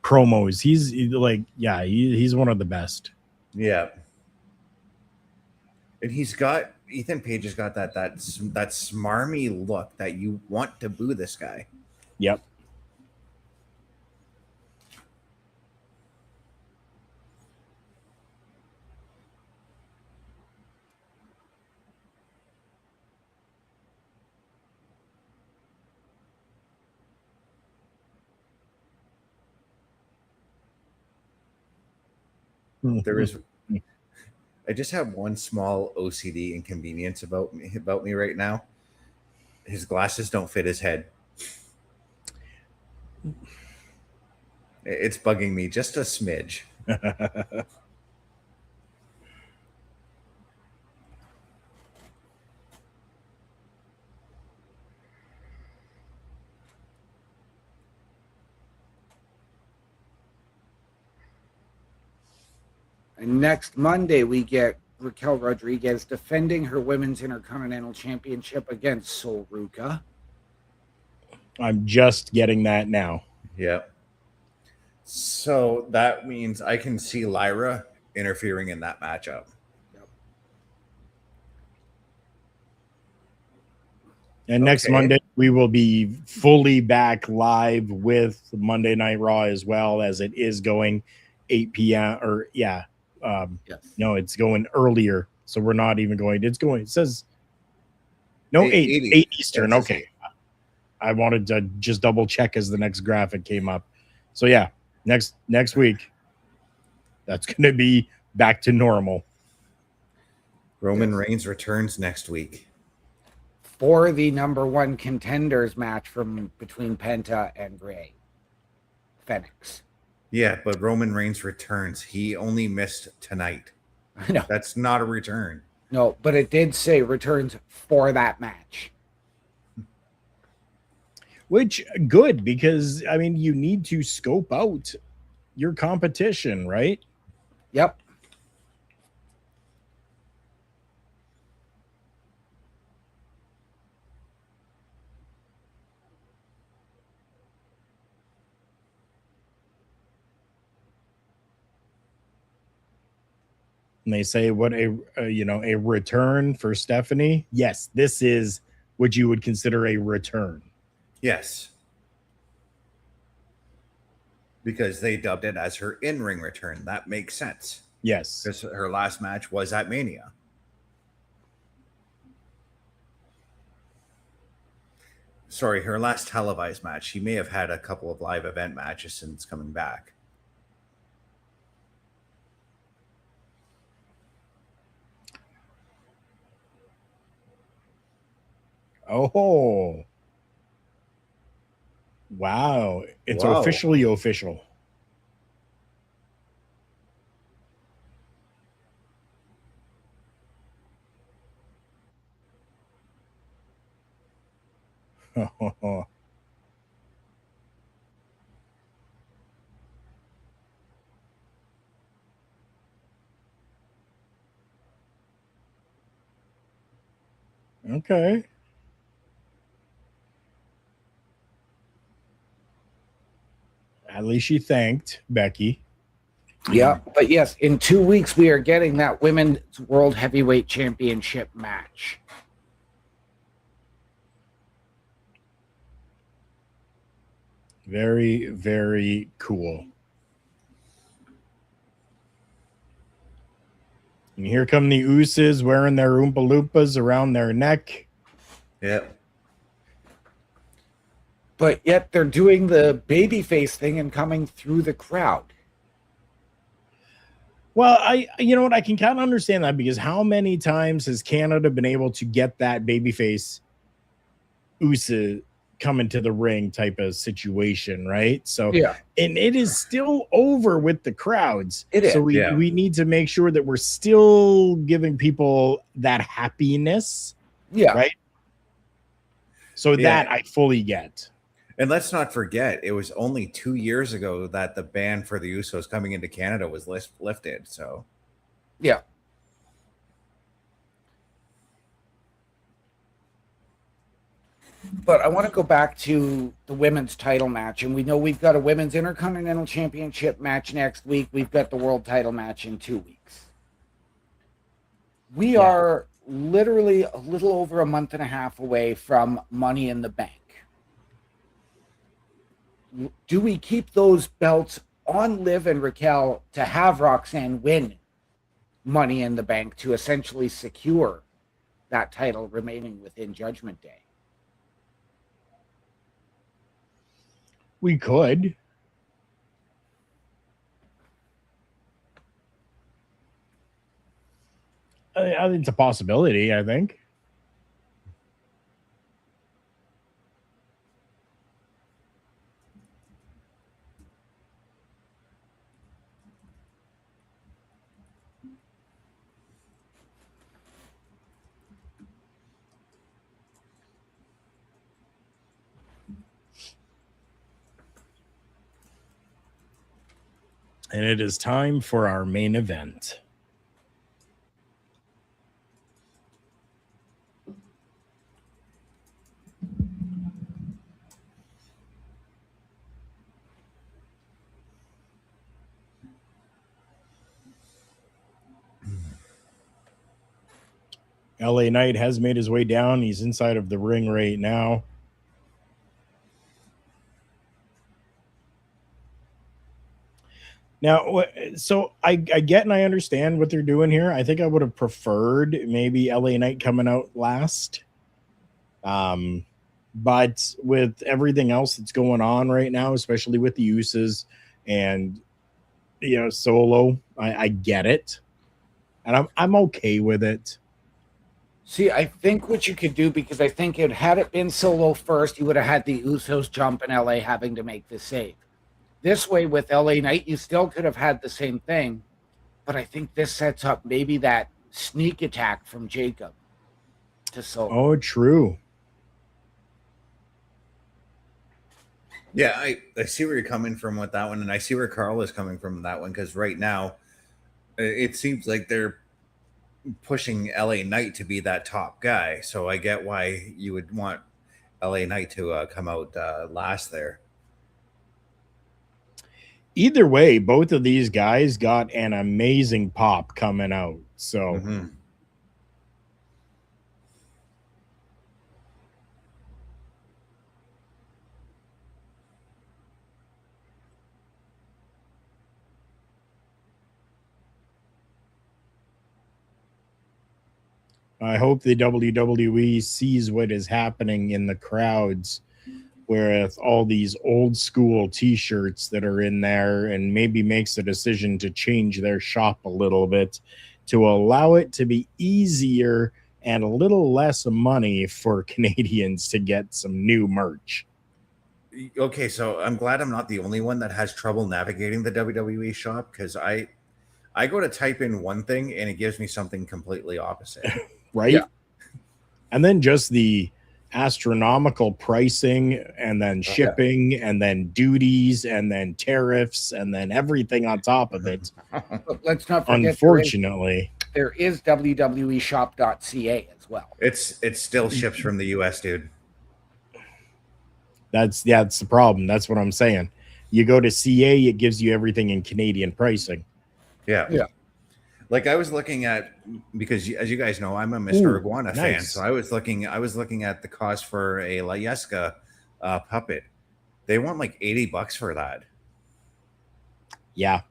promos. He's one of the best. Yeah. And Ethan Page has got that smarmy look that you want to boo this guy. Yep. There is. I just have one small OCD inconvenience about me right now. His glasses don't fit his head. It's bugging me just a smidge. And next Monday, we get Raquel Rodriguez defending her Women's Intercontinental Championship against Sol Ruca. I'm just getting that now. Yeah. So that means I can see Lyra interfering in that matchup. Yep. And next Monday, we will be fully back live with Monday Night Raw as well, as it is going 8 p.m. or yes. No, it's going earlier. So we're not even going. It says no, 8 Eastern. Okay. I wanted to just double check as the next graphic came up. So yeah, next week, that's going to be back to normal. Roman Reigns returns next week for the number one contenders match between Penta and Rey Fenix. Yeah, but Roman Reigns returns. He only missed tonight. I know. That's not a return. No, but it did say returns for that match. Which, good, because, I mean, you need to scope out your competition, right? Yep. And they say, what a return for Stephanie? Yes, this is what you would consider a return. Yes. Because they dubbed it as her in-ring return. That makes sense. Yes. Because her last match was at Mania. Sorry, her last televised match. She may have had a couple of live event matches since coming back. Oh. Wow. It's officially official. Okay. At least she thanked Becky. Yeah, but yes, in 2 weeks we are getting that Women's World Heavyweight Championship match. Very, very cool. And here come the Usos wearing their Oompa Loompas around their neck. Yep. But yet they're doing the babyface thing and coming through the crowd. Well, you know what? I can kind of understand that, because how many times has Canada been able to get that babyface Uso come into the ring type of situation, right? So, Yeah. and it is still over with the crowds. It is. So we need to make sure that we're still giving people that happiness. Yeah. Right. So that I fully get. And let's not forget, it was only 2 years ago that the ban for the Usos coming into Canada was lifted. So, yeah. But I want to go back to the women's title match. And we know we've got a women's Intercontinental Championship match next week. We've got the world title match in 2 weeks. We are literally a little over a month and a half away from Money in the Bank. Do we keep those belts on Liv and Raquel to have Roxanne win Money in the Bank to essentially secure that title remaining within Judgment Day? We could. I think it's a possibility, I think. And it is time for our main event. LA Knight has made his way down. He's inside of the ring right now. Now, so I get and I understand what they're doing here. I think I would have preferred maybe LA Knight coming out last. But with everything else that's going on right now, especially with the Usos and, you know, Solo, I get it. And I'm okay with it. See, I think what you could do, because I think had it been Solo first, you would have had the Usos jump and LA having to make the save. This way, with LA Knight, you still could have had the same thing, but I think this sets up maybe that sneak attack from Jacob to Solo. Oh, true. Yeah, I see where you're coming from with that one, and I see where Carl is coming from that one, because right now it seems like they're pushing LA Knight to be that top guy. So I get why you would want LA Knight to come out last there. Either way, both of these guys got an amazing pop coming out. So I hope the WWE sees what is happening in the crowds, with all these old school t-shirts that are in there, and maybe makes a decision to change their shop a little bit to allow it to be easier and a little less money for Canadians to get some new merch. Okay, so I'm glad I'm not the only one that has trouble navigating the WWE shop, because I go to type in one thing and it gives me something completely opposite. Right? Yeah. And then just the astronomical pricing, and then shipping, and then duties, and then tariffs, and then everything on top of it. But let's not forget, unfortunately, there is WWEshop.ca as well. It still ships from the US, dude. That's the problem. That's what I'm saying. You go to CA, it gives you everything in Canadian pricing. Yeah. Like I was looking at, because as you guys know, I'm a Mr. Iguana fan. So I was looking at the cost for a Layeska puppet. They want like $80 for that. Yeah.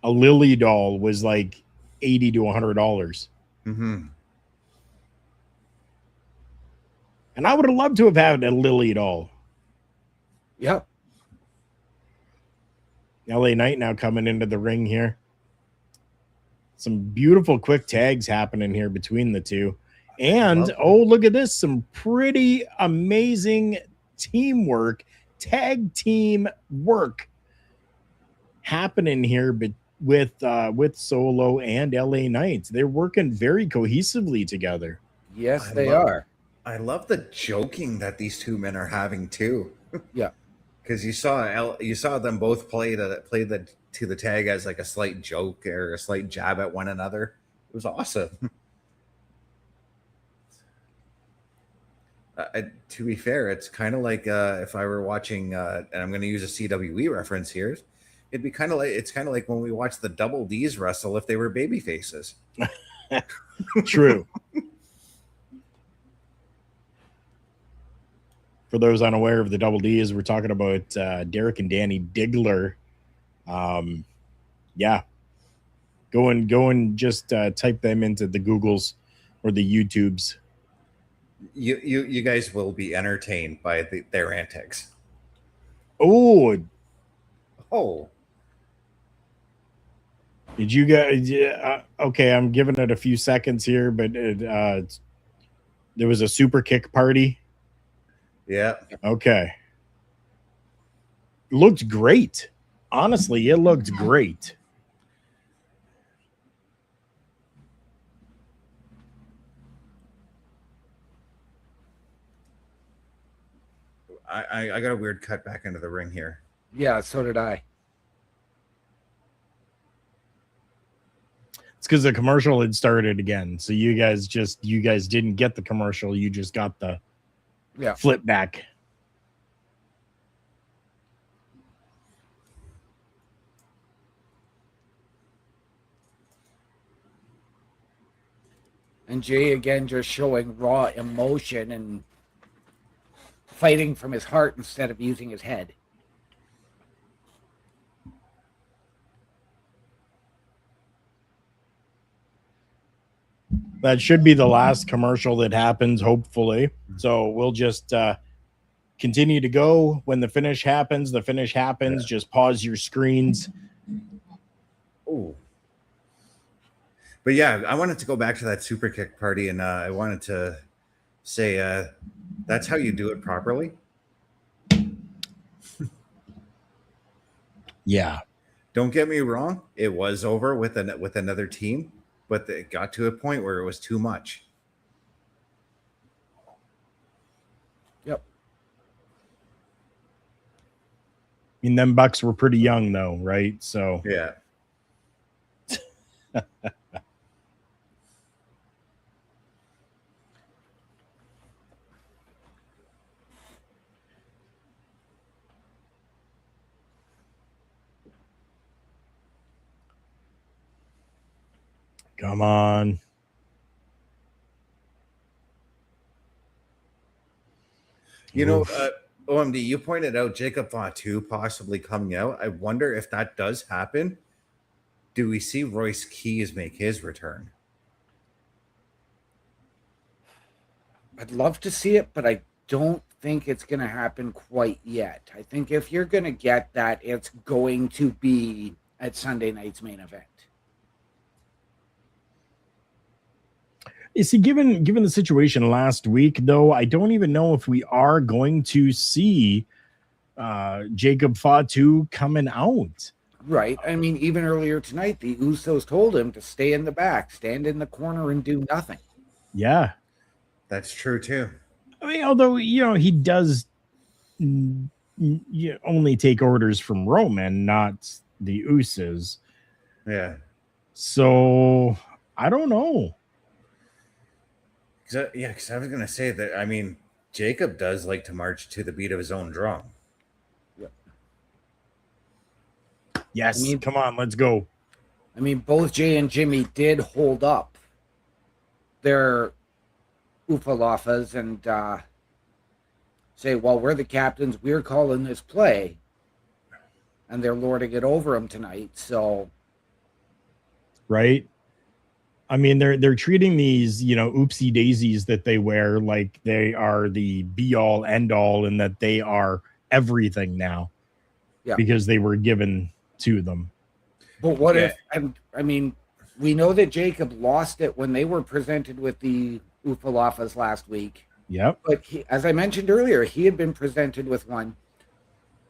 A Lily doll was like $80 to $100. Mm-hmm. And I would have loved to have had a Lily doll. Yep. LA Knight now coming into the ring here. Some beautiful quick tags happening here between the two. And, oh, look at this. Some pretty amazing teamwork, tag team work happening here with Solo and LA Knight. They're working very cohesively together. Yes, they are. I love the joking that these two men are having too. Yeah. Because you saw them both play the tag as like a slight joke or a slight jab at one another. It was awesome. To be fair, it's kind of like if I were watching, and I'm going to use a CWE reference here. It'd be kind of like when we watch the Double D's wrestle if they were baby faces. True. For those unaware of the Double D's, we're talking about Derek and Danny Diggler. Yeah. Go and just type them into the Googles or the YouTubes. You guys will be entertained by their antics. Oh. Did you guys? Okay, I'm giving it a few seconds here, but there was a super kick party. Yeah. Okay. Looked great. Honestly, it looked great. I got a weird cut back into the ring here. Yeah, so did I. It's because the commercial had started again. So you guys didn't get the commercial. You just got the flip back. And Jay again just showing raw emotion and fighting from his heart instead of using his head. That should be the last commercial that happens, hopefully. So we'll just continue to go. When the finish happens, Just pause your screens. Oh. But yeah, I wanted to go back to that super kick party, and I wanted to say that's how you do it properly. Yeah. Don't get me wrong. It was over with another team, but it got to a point where it was too much. Yep. I mean, them Bucks were pretty young, though, right? So yeah. Come on. You know, OMD, you pointed out Jacob Fatu possibly coming out. I wonder if that does happen. Do we see Royce Keys make his return? I'd love to see it, but I don't think it's going to happen quite yet. I think if you're going to get that, it's going to be at Sunday night's main event. You see, given the situation last week, though, I don't even know if we are going to see Jacob Fatu coming out. Right. I mean, even earlier tonight, the Usos told him to stay in the back, stand in the corner, and do nothing. Yeah. That's true, too. I mean, although, he does only take orders from Roman, not the Usos. Yeah. So, I don't know. Because I was going to say that, I mean, Jacob does like to march to the beat of his own drum. Yep. Yes, come on, let's go. I mean, both Jay and Jimmy did hold up their Ufalafas and say, well, we're the captains, we're calling this play. And they're lording it over them tonight, so. Right? I mean, they're treating these, oopsie daisies that they wear like they are the be all end all, and that they are everything now. Yeah. Because they were given to them. But what if? I mean, we know that Jacob lost it when they were presented with the Ufalafas last week. Yep. But as I mentioned earlier, he had been presented with one.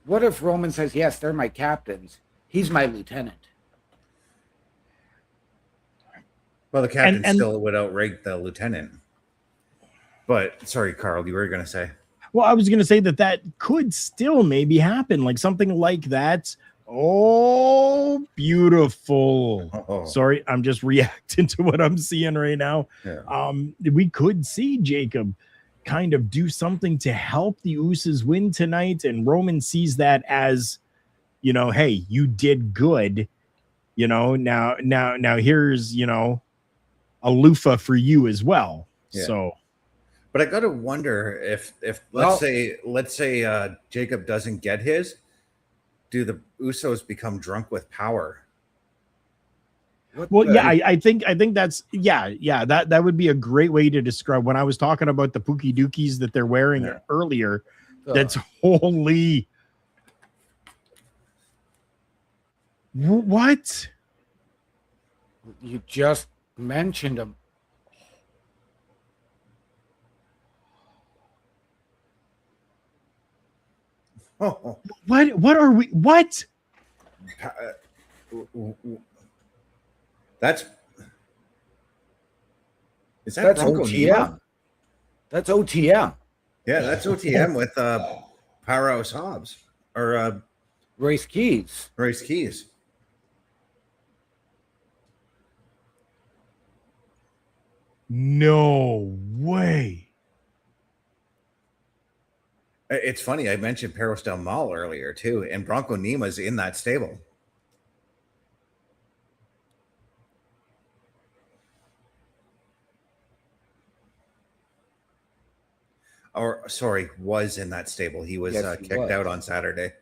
What if Roman says, "Yes, they're my captains. He's my lieutenant." Well, the captain still would outrank the lieutenant. But sorry, Carl, you were going to say. Well, I was going to say that could still maybe happen, like something like that. Oh, beautiful. Oh. Sorry, I'm just reacting to what I'm seeing right now. Yeah. We could see Jacob kind of do something to help the Usos win tonight, and Roman sees that as, hey, you did good. Now here's, a loofah for you as well. Yeah. So, but I got to wonder if let's say Jacob doesn't get his, do the Usos become drunk with power? I think that's that would be a great way to describe. When I was talking about the Pookie Dookies that they're wearing earlier, that's holy. What? You just mentioned them. Oh. What are we? What? That's OTM. Nima? That's OTM. Yeah, that's OTM with Powerhouse Hobbs or Royce Keys. Royce Keys. No way. It's funny. I mentioned Perez Del Mal earlier too, and Bronco Nima's in that stable. Or sorry, was in that stable. He was kicked out on Saturday.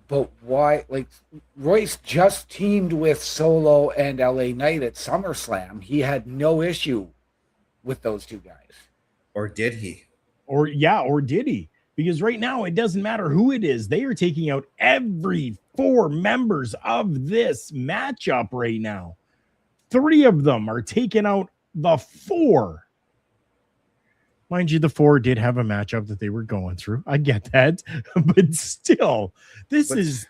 But why? Like, Royce just teamed with Solo and LA Knight at SummerSlam. He had no issue with those two guys. Or did he? Or did he? Because right now it doesn't matter who it is. They are taking out every 4 members of this matchup right now. 3 of them are taking out the 4. Mind you, the 4 did have a matchup that they were going through. I get that. But still, is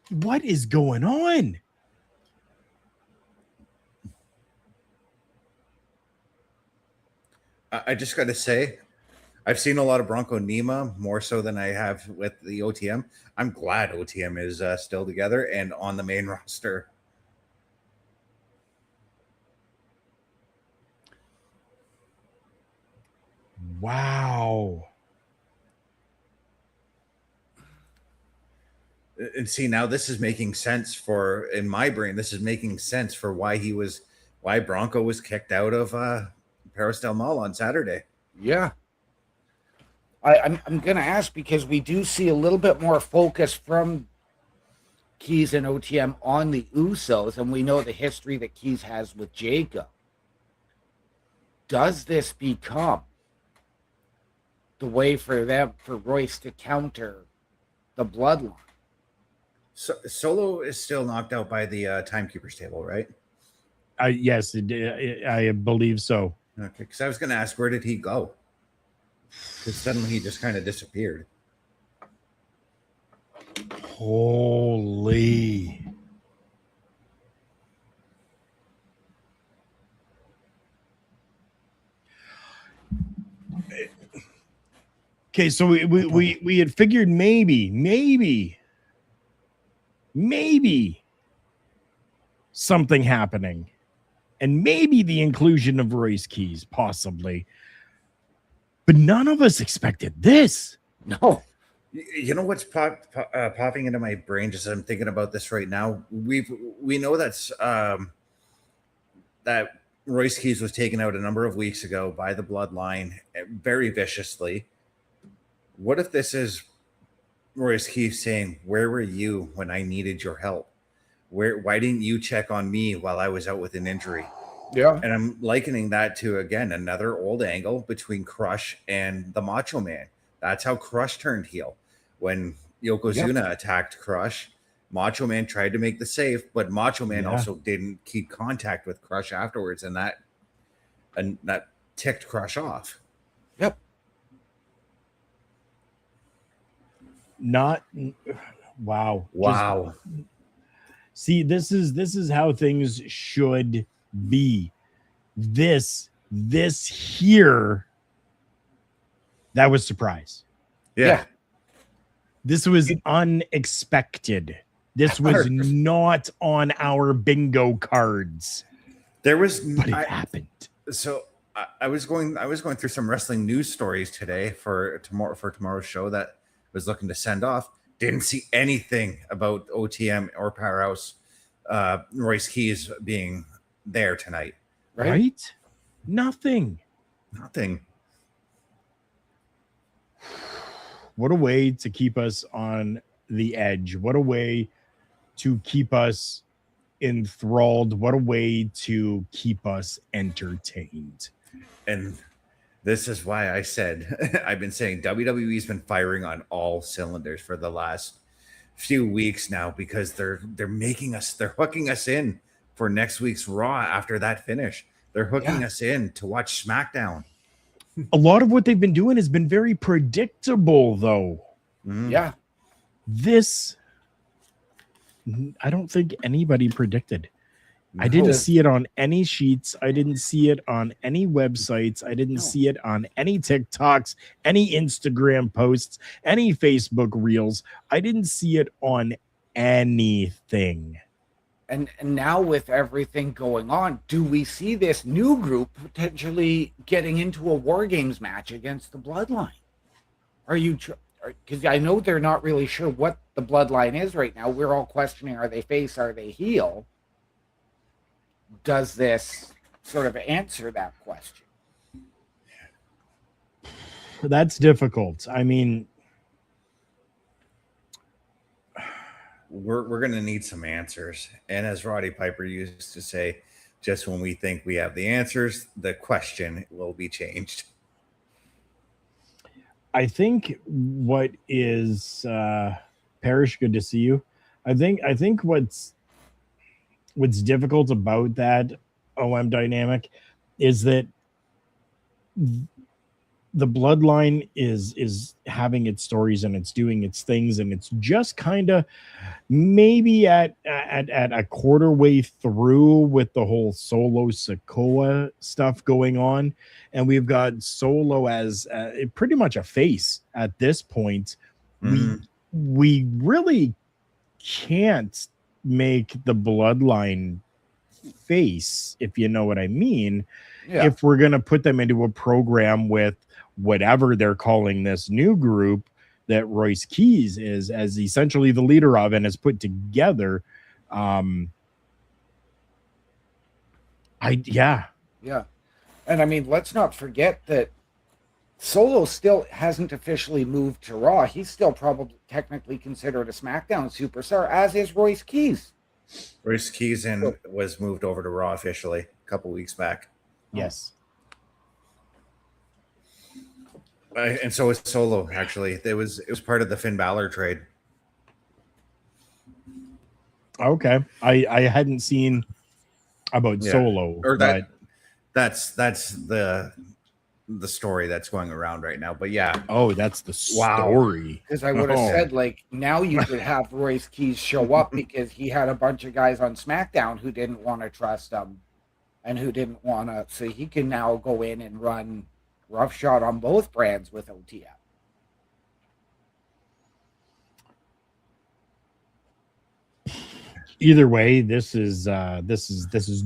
what is going on? I just got to say, I've seen a lot of Bronco Nima, more so than I have with the OTM. I'm glad OTM is still together and on the main roster. Wow. And see, now this is making sense in my brain, this is making sense for why Bronco was kicked out of Perez Del Mal on Saturday. Yeah. I'm going to ask because we do see a little bit more focus from Keys and OTM on the Usos, and we know the history that Keys has with Jacob. Does this become the way for Royce to counter the bloodline? So, Solo is still knocked out by the Timekeeper's table, right? Yes, I believe so. Okay, because I was going to ask, where did he go? Because suddenly he just kind of disappeared. Holy. Okay, so we had figured maybe something happening, and maybe the inclusion of Royce Keys, possibly, but none of us expected this. No. You know what's popping into my brain just as I'm thinking about this right now? We know that's that Royce Keys was taken out a number of weeks ago by the bloodline very viciously. What if this is Royce Keys saying, "Where were you when I needed your help?" Why didn't you check on me while I was out with an injury? Yeah. And I'm likening that to, again, another old angle between Crush and the Macho Man. That's how Crush turned heel. When Yokozuna attacked Crush, Macho Man tried to make the save, but Macho Man also didn't keep contact with Crush afterwards, and that ticked Crush off. Yep. Wow. See, this is how things should be. This here, that was surprise. Yeah. This was unexpected. This was not on our bingo cards. But it happened. So I was going through some wrestling news stories today for tomorrow's show that I was looking to send off. Didn't see anything about OTM or Powerhouse Royce Keys being there tonight. Right? Nothing. What a way to keep us on the edge. What a way to keep us enthralled. What a way to keep us entertained. And this is why I said, I've been saying WWE's been firing on all cylinders for the last few weeks now, because they're hooking us in for next week's Raw after that finish. They're hooking us in to watch SmackDown. A lot of what they've been doing has been very predictable, though. Yeah. This, I don't think anybody predicted. I didn't see it on any sheets. I didn't see it on any websites. I didn't see it on any TikToks, any Instagram posts, any Facebook reels. I didn't see it on anything. And now with everything going on, do we see this new group potentially getting into a War Games match against the Bloodline? Are you... Because I know they're not really sure what the Bloodline is right now. We're all questioning, are they face, are they heel? Does this sort of answer that question? That's difficult. I mean, we're going to need some answers. And as Roddy Piper used to say, just when we think we have the answers, the question will be changed. I think what is Parrish, good to see you. I think what's difficult about that OM dynamic is that the Bloodline is having its stories and it's doing its things, and it's just kind of maybe at a quarter way through with the whole Solo Sikoa stuff going on, and we've got Solo as pretty much a face at this point. We really can't make the Bloodline face, if you know what I mean, if we're going to put them into a program with whatever they're calling this new group that Royce Keys is as essentially the leader of and has put together. And I mean, let's not forget that Solo still hasn't officially moved to Raw. He's still probably technically considered a SmackDown superstar, as is Royce Keys. Royce Keys was moved over to Raw officially a couple weeks back. Yes. And so is Solo, actually. It was part of the Finn Balor trade. Okay. I hadn't seen about Solo. Or that's the story that's going around right now. But yeah. Oh, that's the story. Because I would have said, like, now you could have Royce Keys show up because he had a bunch of guys on SmackDown who didn't want to trust him and who didn't want to. So he can now go in and run roughshod on both brands with OTM. Either way, this is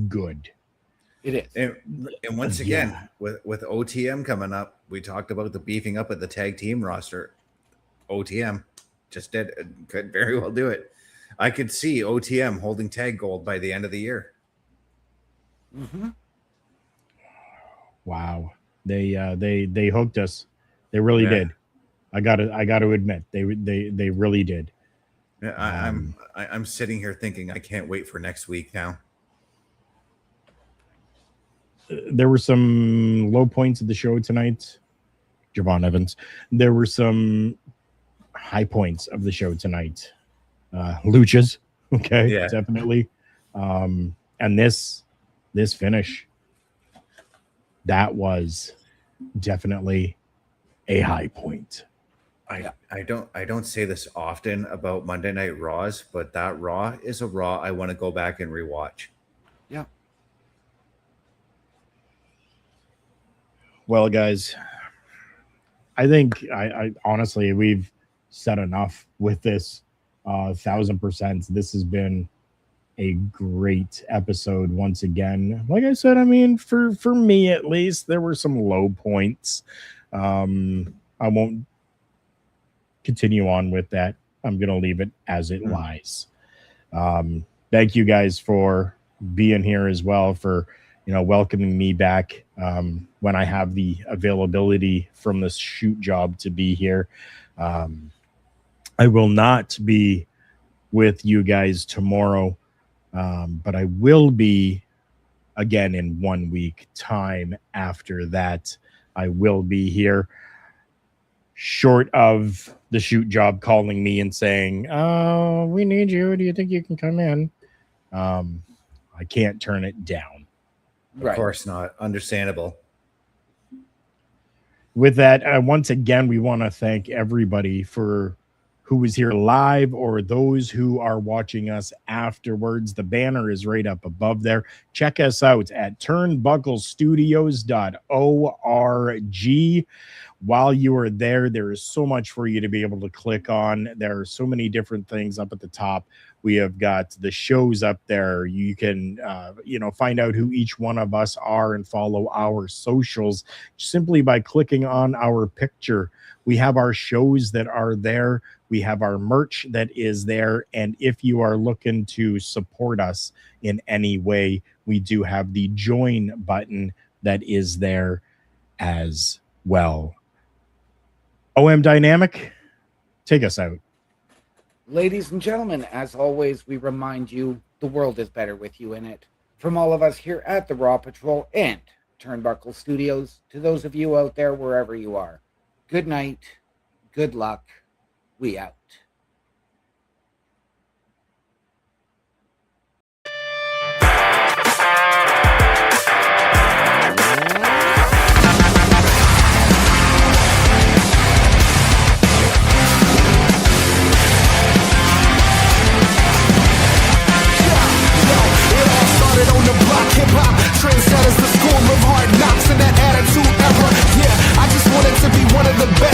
good. It is. And once again, with OTM coming up, we talked about the beefing up of the tag team roster. OTM just could very well do it. I could see OTM holding tag gold by the end of the year. Mm-hmm. Wow. They hooked us. They really did. I gotta admit, they really did. I'm sitting here thinking I can't wait for next week now. There were some low points of the show tonight. Javon Evans. There were some high points of the show tonight. Luchas, okay, Yeah. definitely. And this finish, that was definitely a high point. I don't say this often about Monday Night Raws, but that Raw is a Raw I want to go back and rewatch. Yeah. Well, guys, I think I honestly, we've said enough with this. 1,000%. This has been a great episode once again. Like I said, I mean, for me at least, there were some low points. I won't continue on with that. I'm going to leave it as it lies. Thank you guys for being here as well, for welcoming me back when I have the availability from this shoot job to be here. I will not be with you guys tomorrow, but I will be again in 1 week time. After that, I will be here, short of the shoot job calling me and saying, "Oh, we need you. Do you think you can come in?" I can't turn it down. Of course not. Understandable. With that, once again, we want to thank everybody for who was here live or those who are watching us afterwards. The banner is right up above there. Check us out at turnbucklestudios.org. While you are there, there is so much for you to be able to click on. There are so many different things up at the top. We have got the shows up there. You can, find out who each one of us are and follow our socials simply by clicking on our picture. We have our shows that are there. We have our merch that is there. And if you are looking to support us in any way, we do have the join button that is there as well. OM Dynamic, take us out. Ladies and gentlemen, as always, we remind you the world is better with you in it. From all of us here at the Raw Patrol and Turnbuckle Studios, to those of you out there wherever you are, good night, good luck, we out. On the block, hip-hop trendsetters, the school of hard knocks and that attitude era. Yeah, I just wanted to be one of the best.